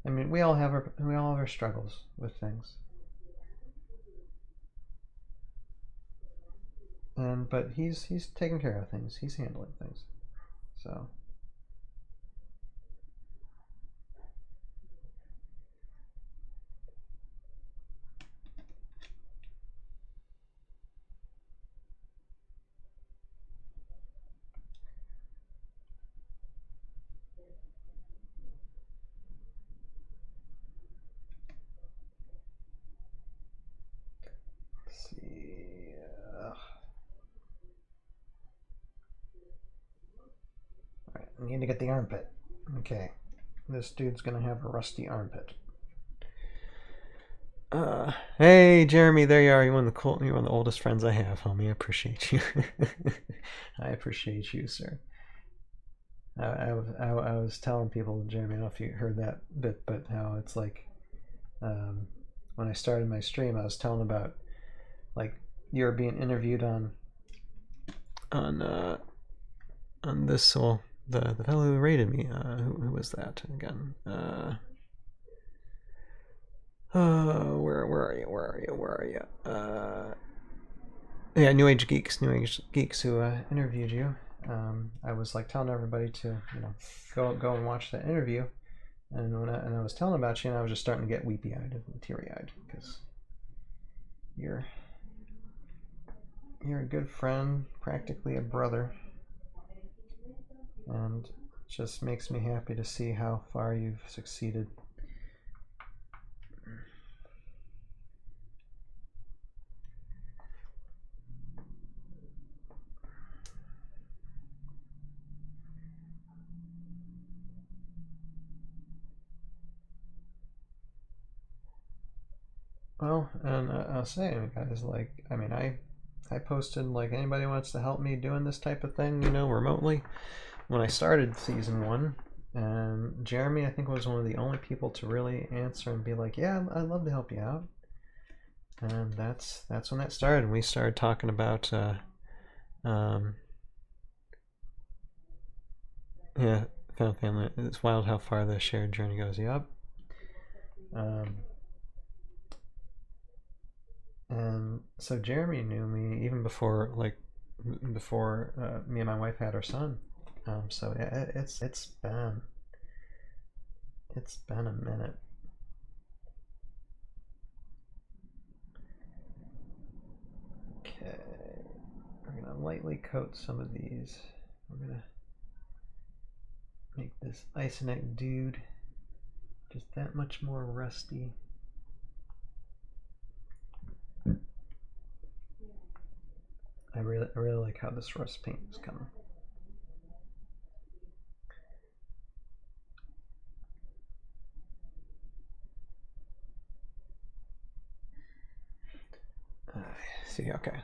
I mean, we all have our struggles with things, and but he's taking care of things. He's handling things, so. See. Alright, I need to get the armpit. Okay. This dude's gonna have a rusty armpit. Hey Jeremy, there you are. You're one of the oldest friends I have, homie. I appreciate you. I appreciate you, sir. I was telling people, Jeremy, I don't know if you heard that bit, but how it's like when I started my stream, I was telling about like you were being interviewed on this the fellow who rated me. Who was that again? Where are you? Yeah, New Age Geeks who interviewed you. I was like telling everybody to go and watch that interview, and I was telling about you, and I was just starting to get weepy eyed and teary eyed because you're a good friend, practically a brother, and it just makes me happy to see how far you've succeeded. Well, and I'll say, guys, like, I mean, I posted, like, anybody wants to help me doing this type of thing, you know, remotely, when I started season 1. And Jeremy, I think, was one of the only people to really answer and be like, yeah, I'd love to help you out. And that's when that started. And we started talking about, yeah, found family. It's wild how far the shared journey goes. Yep. And so Jeremy knew me even before, like, before me and my wife had our son. So it's been a minute. Okay, we're gonna lightly coat some of these. We're gonna make this Isonet dude just that much more rusty. I really like how this rust paint is coming. See, okay,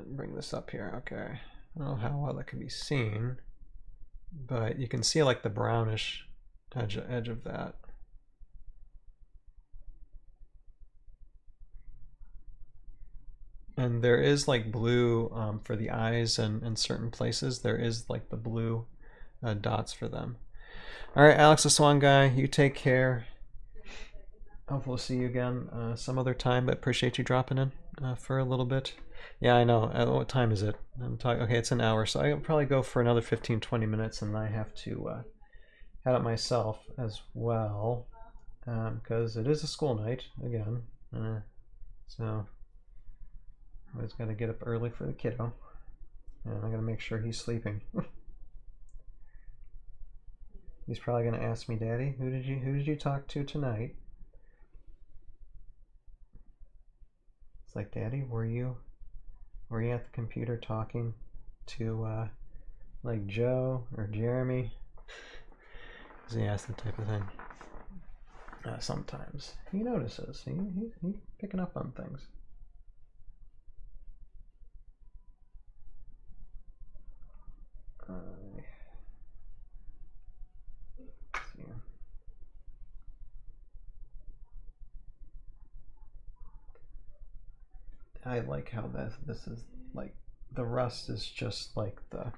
bring this up here. Okay, I don't know how well that can be seen, but you can see like the brownish edge of that. And there is like blue for the eyes and in certain places. There is like the blue dots for them. All right, Alex the Swan Guy, you take care. Hopefully we'll see you again some other time, but appreciate you dropping in for a little bit. Yeah, I know. What time is it? I'm talking. Okay, it's an hour, so I'll probably go for another 15-20 minutes, and I have to head up myself as well because it is a school night again. So I always got to get up early for the kiddo, and I got to make sure he's sleeping. He's probably gonna ask me, Daddy, who did you talk to tonight? It's like, Daddy, were you at the computer talking to like Joe or Jeremy? Because he asks that type of thing. Sometimes he notices. He's picking up on things. I like how this is like the rust is just like the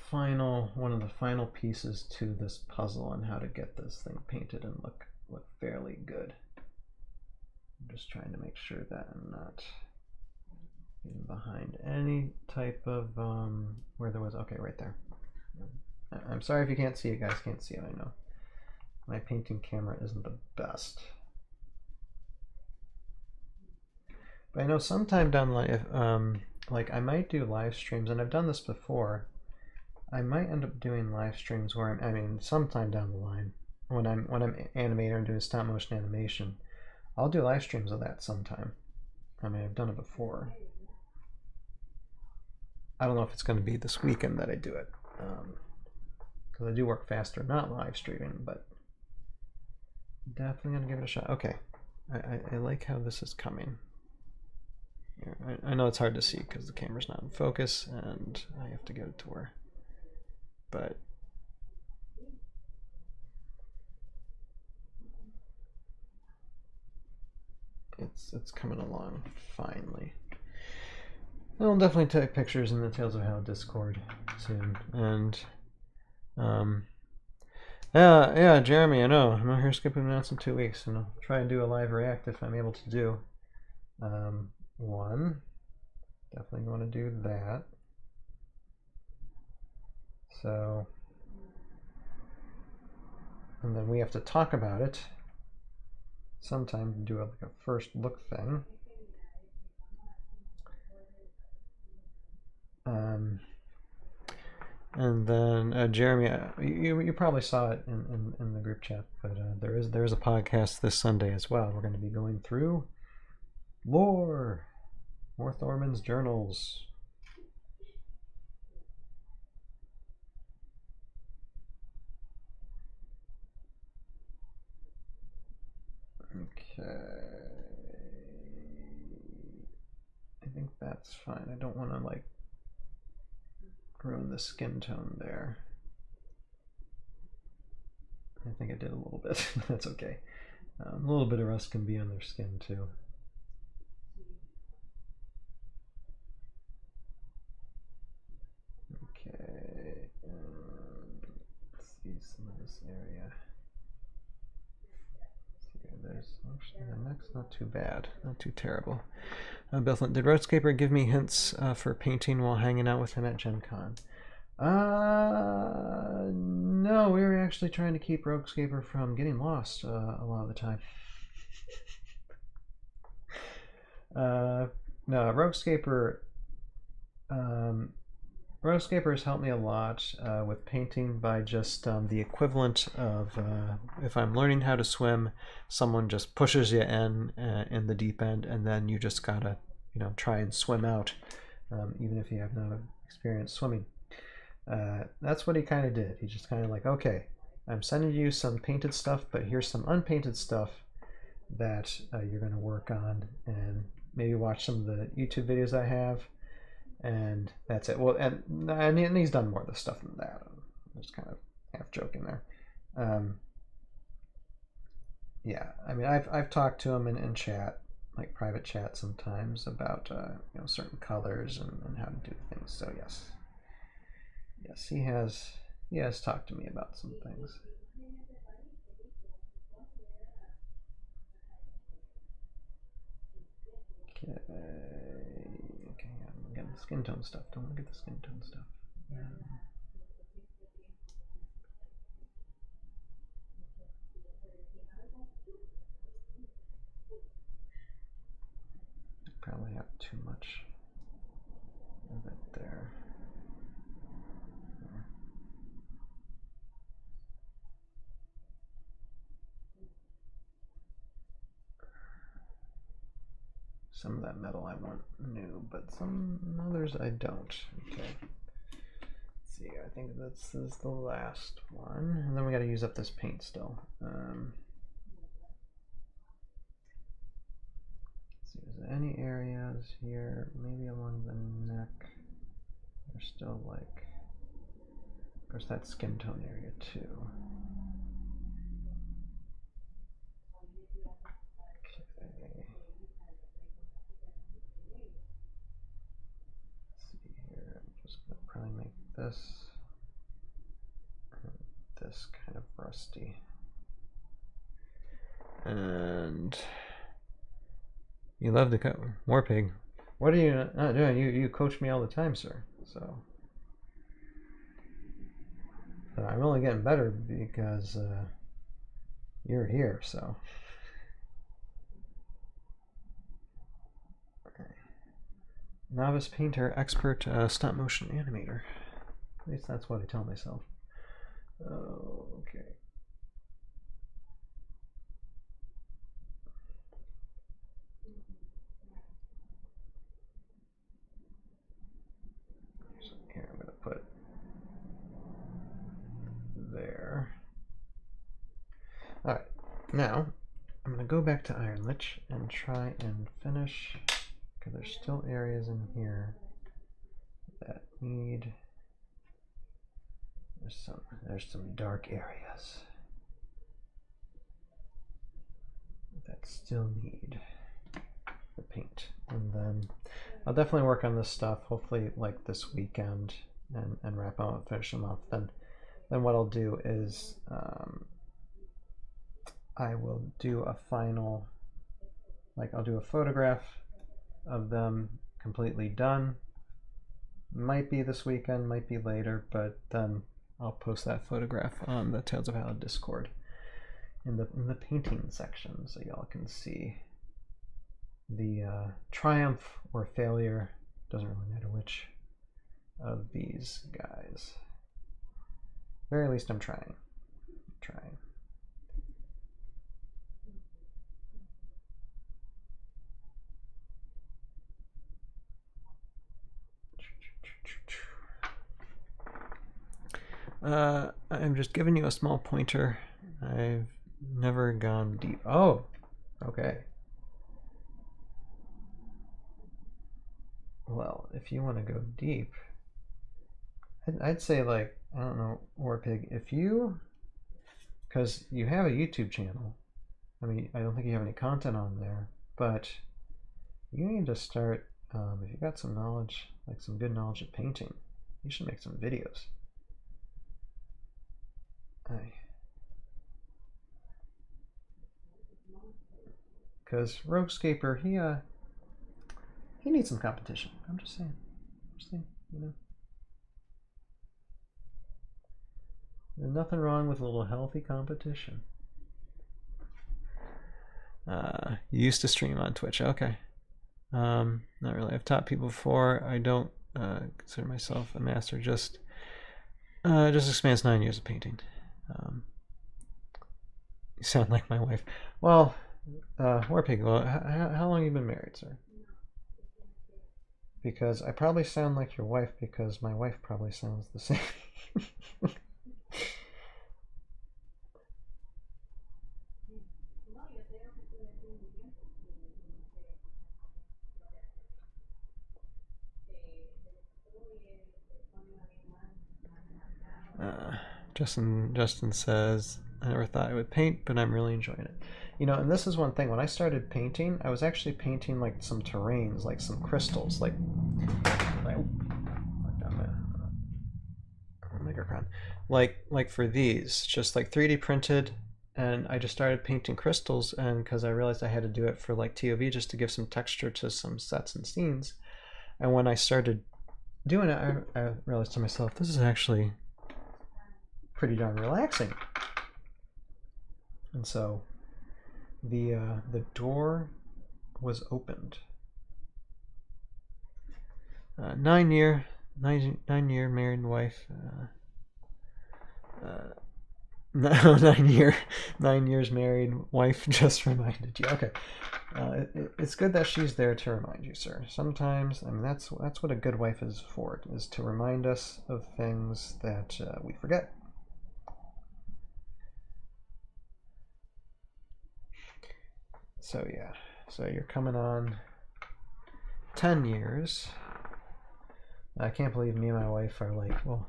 final one of the final pieces to this puzzle on how to get this thing painted and look fairly good. I'm just trying to make sure that I'm not getting behind any type of where there was right there. I'm sorry if you can't see it, guys. Can't see it. I know my painting camera isn't the best. But I know sometime down the line, if, like I might do live streams, and I've done this before. I might end up doing live streams where I mean, sometime down the line, when I'm animating or doing stop motion animation, I'll do live streams of that sometime. I mean, I've done it before. I don't know if it's going to be this weekend that I do it, because I do work faster not live streaming, but definitely going to give it a shot. Okay, I like how this is coming. I know it's hard to see because the camera's not in focus and I have to get it to where, but it's coming along finally. I'll definitely take pictures in the Tales of How Discord soon. And yeah, Jeremy, I know. I'm not Heroscape announced in 2 weeks, and I'll try and do a live react if I'm able to do one. Definitely want to do that. So, and then we have to talk about it sometime to do like a first look thing. And then Jeremy, you probably saw it in the group chat, but there is a podcast this Sunday as well. We're going to be going through more Thorman's journals. Okay. I think that's fine. I don't want to like ruin the skin tone there. I think I did a little bit. That's okay. A little bit of rust can be on their skin too. Okay. Let's see some of this area. There's actually the neck's not too bad, not too terrible. Bethlyn, did Roadscaper give me hints for painting while hanging out with him at Gen Con? No, we were actually trying to keep Roadscaper from getting lost a lot of the time. No, Roadscaper. Heroscape has helped me a lot with painting by just the equivalent of if I'm learning how to swim, someone just pushes you in the deep end, and then you just gotta try and swim out, even if you have no experience swimming. That's what he kind of did. He just kind of like, okay, I'm sending you some painted stuff, but here's some unpainted stuff that you're going to work on, and maybe watch some of the YouTube videos I have. And that's it. Well, and he's done more of the stuff than that. I'm just kind of half joking there. Yeah, I mean, I've talked to him in chat, like private chat sometimes, about certain colors and how to do things. So yes, he has talked to me about some things. Okay. Again, the skin tone stuff. Don't look at the skin tone stuff. Probably have too much of it there. Some of that metal I want new, but some others I don't. Okay. Let's see, I think this is the last one. And then we got to use up this paint still. Let's see, is there any areas here, maybe along the neck? There's still like, there's that skin tone area too. Probably make this kind of rusty. And you love the Warpig. What are you not doing? You coach me all the time, sir. So I'm only getting better because you're here. So. Novice painter, expert stop motion animator. At least that's what I tell myself. Oh, okay. So here I'm going to put there. All right, now I'm going to go back to Iron Lich and try and finish. Okay, there's still areas in here that need. There's some dark areas that still need the paint, and then I'll definitely work on this stuff. Hopefully, like this weekend, and wrap out, finish them off. Then what I'll do is I will do a final, like I'll do a photograph of them completely done. Might be this weekend, might be later, but then I'll post that photograph on the Tales of Hallowed Discord in the painting section, so y'all can see the triumph or failure. Doesn't really matter which of these guys. At the very least, I'm trying. I'm just giving you a small pointer. I've never gone deep. Oh, Okay. Well, if you want to go deep, I'd say, like, I don't know, Warpig, if you, because you have a YouTube channel. I mean, I don't think you have any content on there, but you need to start, if you got some knowledge, like some good knowledge of painting, you should make some videos. Because Roguescaper, he needs some competition. I'm just saying, you know. There's nothing wrong with a little healthy competition. You used to stream on Twitch, okay. Not really. I've taught people before. I don't consider myself a master. Just expands 9 years of painting. You sound like my wife. Well, Warpig, well, how long have you been married, sir? Because I probably sound like your wife because my wife probably sounds the same. Justin says, I never thought I would paint, but I'm really enjoying it. You know, and this is one thing. When I started painting, I was actually painting like some terrains, like some crystals, like microphone, like for these, just like 3D printed, and I just started painting crystals, and because I realized I had to do it for like ToV just to give some texture to some sets and scenes, and when I started doing it, I realized to myself, this is actually pretty darn relaxing. And so the door was opened. 9 year married wife. No, 9 years married wife just reminded you. Okay, it's good that she's there to remind you, sir. Sometimes, I mean, that's what a good wife is for, is to remind us of things that we forget. So yeah, so you're coming on 10 years. I can't believe me and my wife are like, well,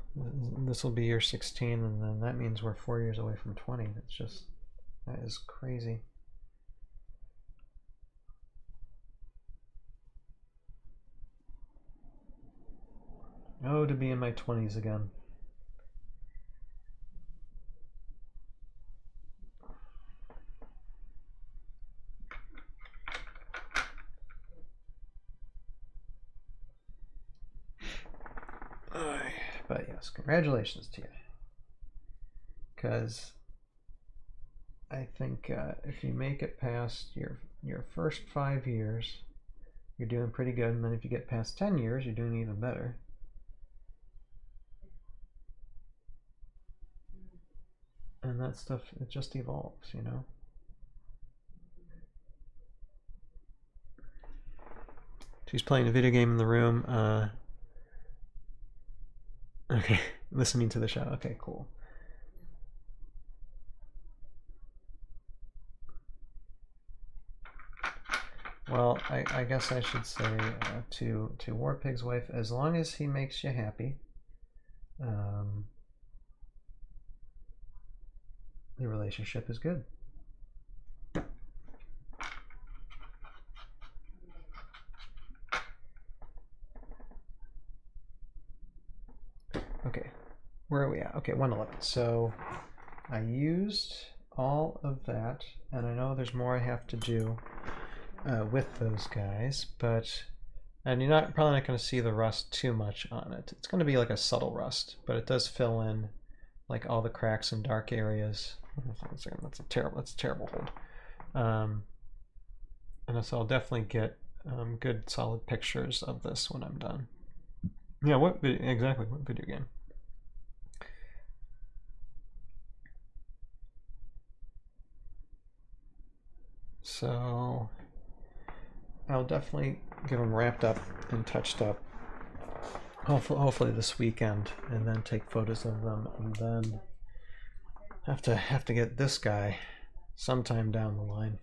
this will be year 16, and then that means we're 4 years away from 20. It's just, that is crazy. Oh, to be in my 20s again. But yes, congratulations to you. Because I think if you make it past your first 5 years, you're doing pretty good. And then if you get past 10 years, you're doing even better. And that stuff, it just evolves, you know? She's playing a video game in the room. Okay, listening to the show. Okay, cool. Well, I guess I should say to Warpig's wife, as long as he makes you happy, the relationship is good. Okay, where are we at? Okay, 111. So I used all of that, and I know there's more I have to do with those guys, but, and you're probably not going to see the rust too much on it. It's going to be like a subtle rust, but it does fill in like all the cracks and dark areas. That's a terrible hold. And so I'll definitely get good solid pictures of this when I'm done. Yeah, what video game? So I'll definitely get them wrapped up and touched up, hopefully this weekend, and then take photos of them, and then have to get this guy sometime down the line.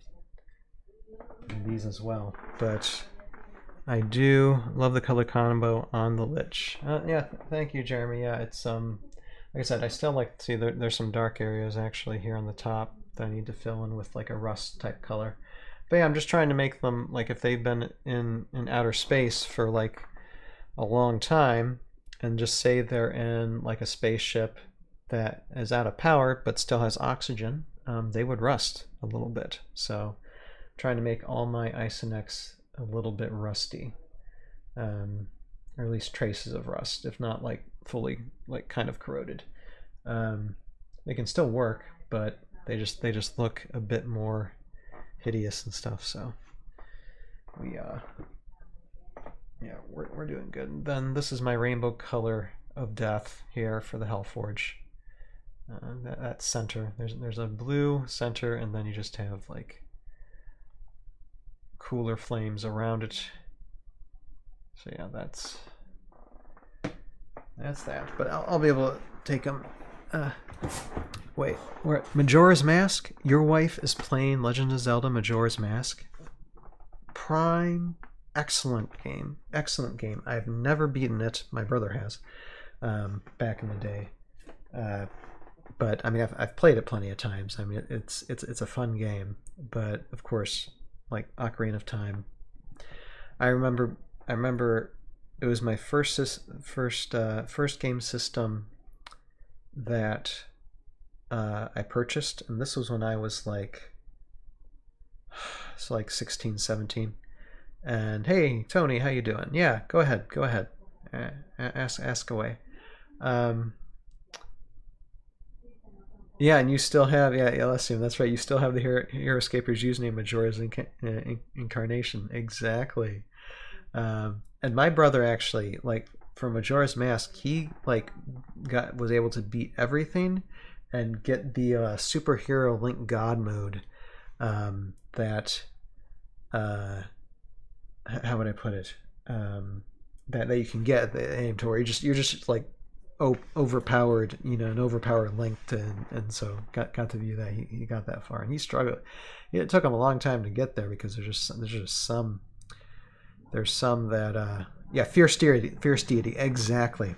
these as well. But I do love the color combo on the Lich. Yeah, thank you, Jeremy. Yeah, it's like I said, I still like to see there's some dark areas actually here on the top that I need to fill in with like a rust type color. But yeah, I'm just trying to make them like if they've been in outer space for like a long time, and just say they're in like a spaceship that is out of power but still has oxygen, they would rust a little bit. So trying to make all my Isoneks a little bit rusty, or at least traces of rust, if not like fully like kind of corroded. They can still work, but they just look a bit more hideous and stuff. So we yeah, we're doing good. And then this is my rainbow color of death here for the Hellforge. That center, there's a blue center, and then you just have like cooler flames around it. So yeah, that's that. But I'll be able to take them. Wait, we're at Majora's Mask. Your wife is playing Legend of Zelda Majora's Mask. Prime, excellent game. Excellent game. I've never beaten it. My brother has, back in the day. But I mean, I've played it plenty of times. I mean, it's a fun game. But of course, like Ocarina of Time, I remember it was my first game system that I purchased, and this was when I was like 16, 17. And hey, Tony, how you doing? Yeah, go ahead. Ask away. Yeah, and you still have, yeah, Elysium, that's right, you still have the Heroscaper's username, Majora's Incarnation. Exactly. And my brother actually, like, for Majora's Mask, he like was able to beat everything and get the superhero Link God mode, that how would I put it, that you can get at the aim, to where you're just like overpowered, an overpowered Link, and so got to view that. He got that far, and he struggled. It took him a long time to get there, because there's just some that yeah, fierce deity, exactly.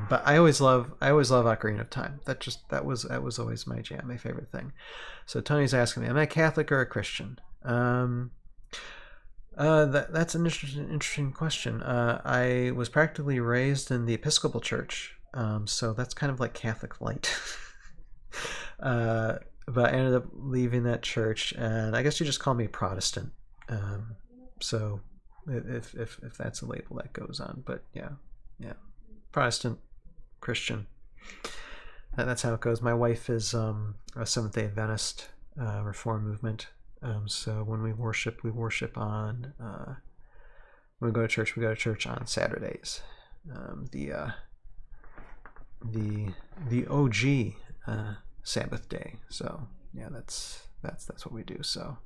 But I always love Ocarina of Time. That was always my jam, my favorite thing. So Tony's asking me, am I a Catholic or a Christian? That's an interesting question. I was practically raised in the Episcopal Church, so that's kind of like Catholic light. But I ended up leaving that church, and I guess you just call me Protestant. So if that's a label that goes on, but yeah, Protestant, Christian. That's how it goes. My wife is a Seventh-day Adventist, Reform movement. So when we worship on when we go to church on Saturdays. The OG Sabbath day. So yeah, that's what we do. So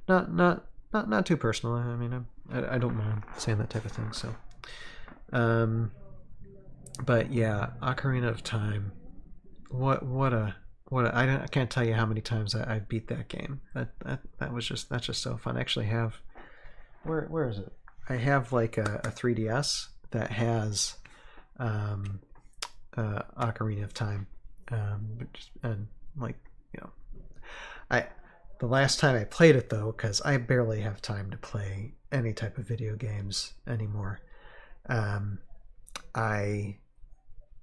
not too personal. I mean, I don't mind saying that type of thing. So, but yeah, Ocarina of Time. What a I can't tell you how many times I beat that game. That's just so fun. I actually have, where is it? I have like a 3DS that has Ocarina of Time, and like, the last time I played it, though, because I barely have time to play any type of video games anymore.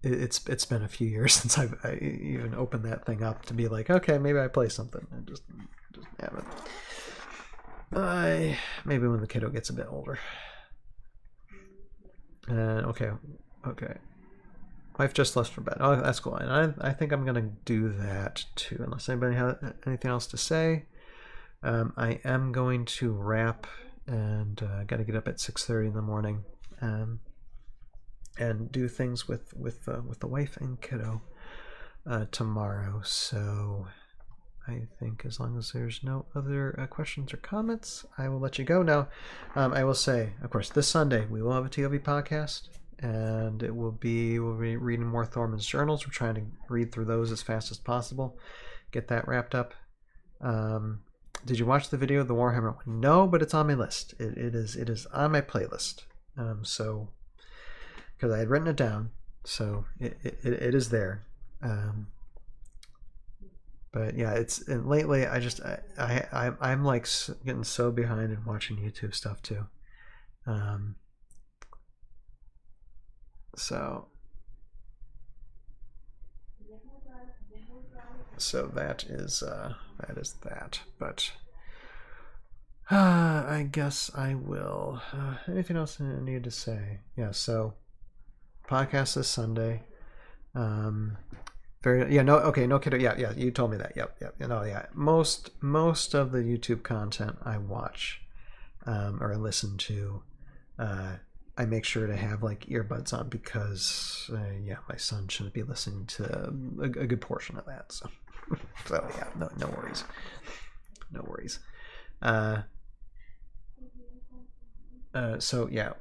It's been a few years since I even opened that thing up to be like, okay, maybe I play something. I just haven't. Maybe when the kiddo gets a bit older. Okay. Wife just left for bed. Oh, that's cool. And I think I'm gonna do that too, unless anybody has anything else to say. I am going to wrap, and got to get up at 6:30 in the morning, and do things with the wife and kiddo tomorrow. So I think as long as there's no other questions or comments, I will let you go. Now, I will say, of course, this Sunday we will have a ToV podcast, and we'll be reading more Thorman's journals. We're trying to read through those as fast as possible, get that wrapped up. Did you watch the video of the Warhammer one? No, but it's on my list. It is on my playlist. So because I had written it down, so it is there. But yeah, it's lately I'm like getting so behind in watching YouTube stuff too. So that is that. But I guess I will. Anything else I need to say? Yeah. So podcast this Sunday. No kidding. Yeah, you told me that. Yep. Most of the YouTube content I watch or listen to, I make sure to have like earbuds on because my son shouldn't be listening to a good portion of that. So yeah, no worries. So yeah,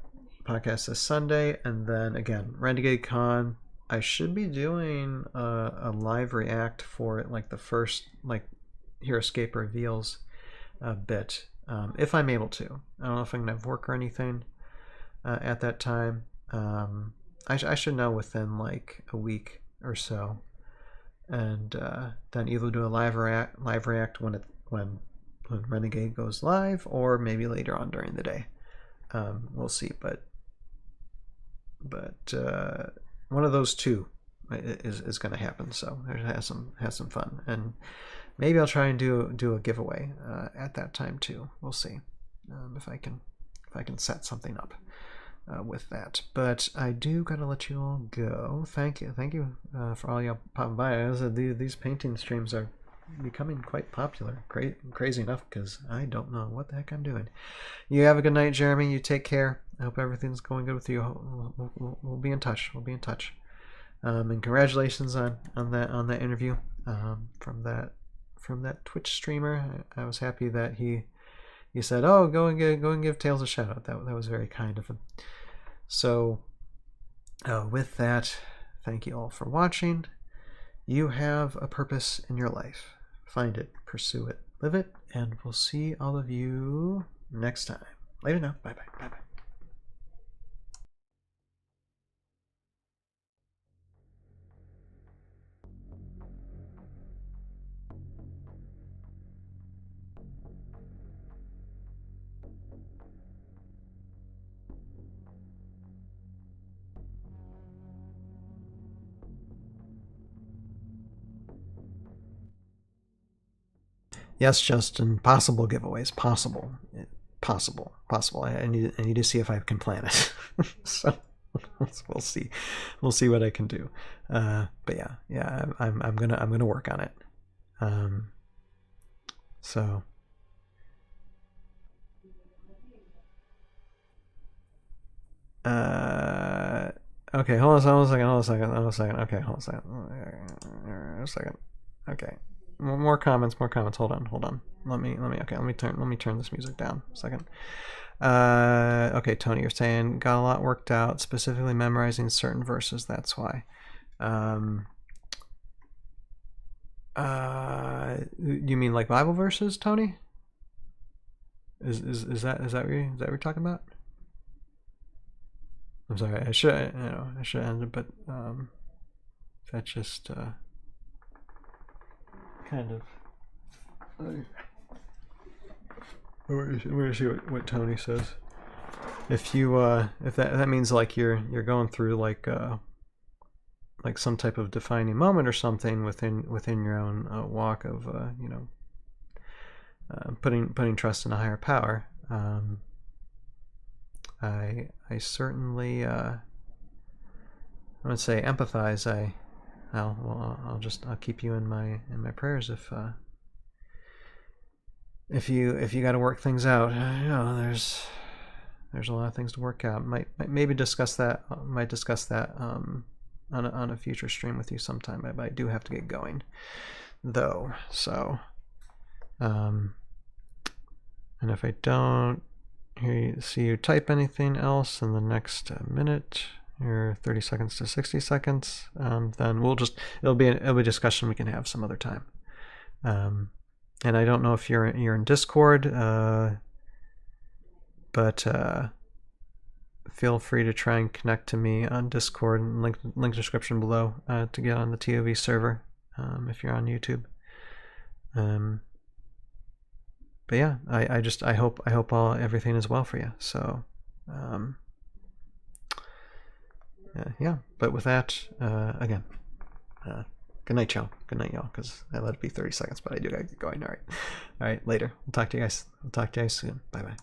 podcast this Sunday, and then again, Renegade Con. I should be doing a live react for it, like the first like Heroscape reveals bit, if I'm able to. I don't know if I'm gonna have work or anything at that time. I should know within like a week or so, and then either do a live react when Renegade goes live, or maybe later on during the day. We'll see, but one of those two is going to happen. So has some fun, and maybe I'll try and do a giveaway at that time too. We'll see if I can set something up with that. But I do gotta let you all go. Thank you for all y'all popping by. These painting streams are becoming quite popular. Crazy enough, because I don't know what the heck I'm doing. You have a good night, Jeremy. You take care. I hope everything's going good with you. We'll be in touch. And congratulations on that interview from that Twitch streamer. I was happy that he said, "Oh, go and give Tails a shout out." That was very kind of him. So with that, thank you all for watching. You have a purpose in your life. Find it, pursue it, live it, and we'll see all of you next time. Later now. Bye-bye. Yes, Justin. Possible giveaways. Possible. I need to see if I can plan it. So we'll see. We'll see what I can do. But yeah. I'm gonna work on it. So. Okay. Hold on a second. Okay. Hold on a second. Okay. More comments. Hold on. Let me turn this music down a second. Okay, Tony, you're saying got a lot worked out, specifically memorizing certain verses. That's why. You mean like Bible verses, Tony? Is that what you're talking about? I'm sorry. I should end it, but that just kind of. We're gonna see what Tony says. If you if that means like you're going through like some type of defining moment or something within your own walk of putting trust in a higher power. I certainly I would say empathize. I'll keep you in my prayers if you got to work things out. There's a lot of things to work out. Maybe discuss that. Might discuss that on a future stream with you sometime. But I do have to get going though. So and if I don't see you type anything else in the next minute, or 30 seconds to 60 seconds, then it'll be a discussion we can have some other time. And I don't know if you're in Discord, but feel free to try and connect to me on Discord, and link description below to get on the ToV server if you're on YouTube. But yeah, I hope everything is well for you. So yeah. But with that, again, good night, y'all. Good night, y'all. Because I let it be 30 seconds, but I do gotta get going. All right, later. We'll talk to you guys. Soon. Bye bye.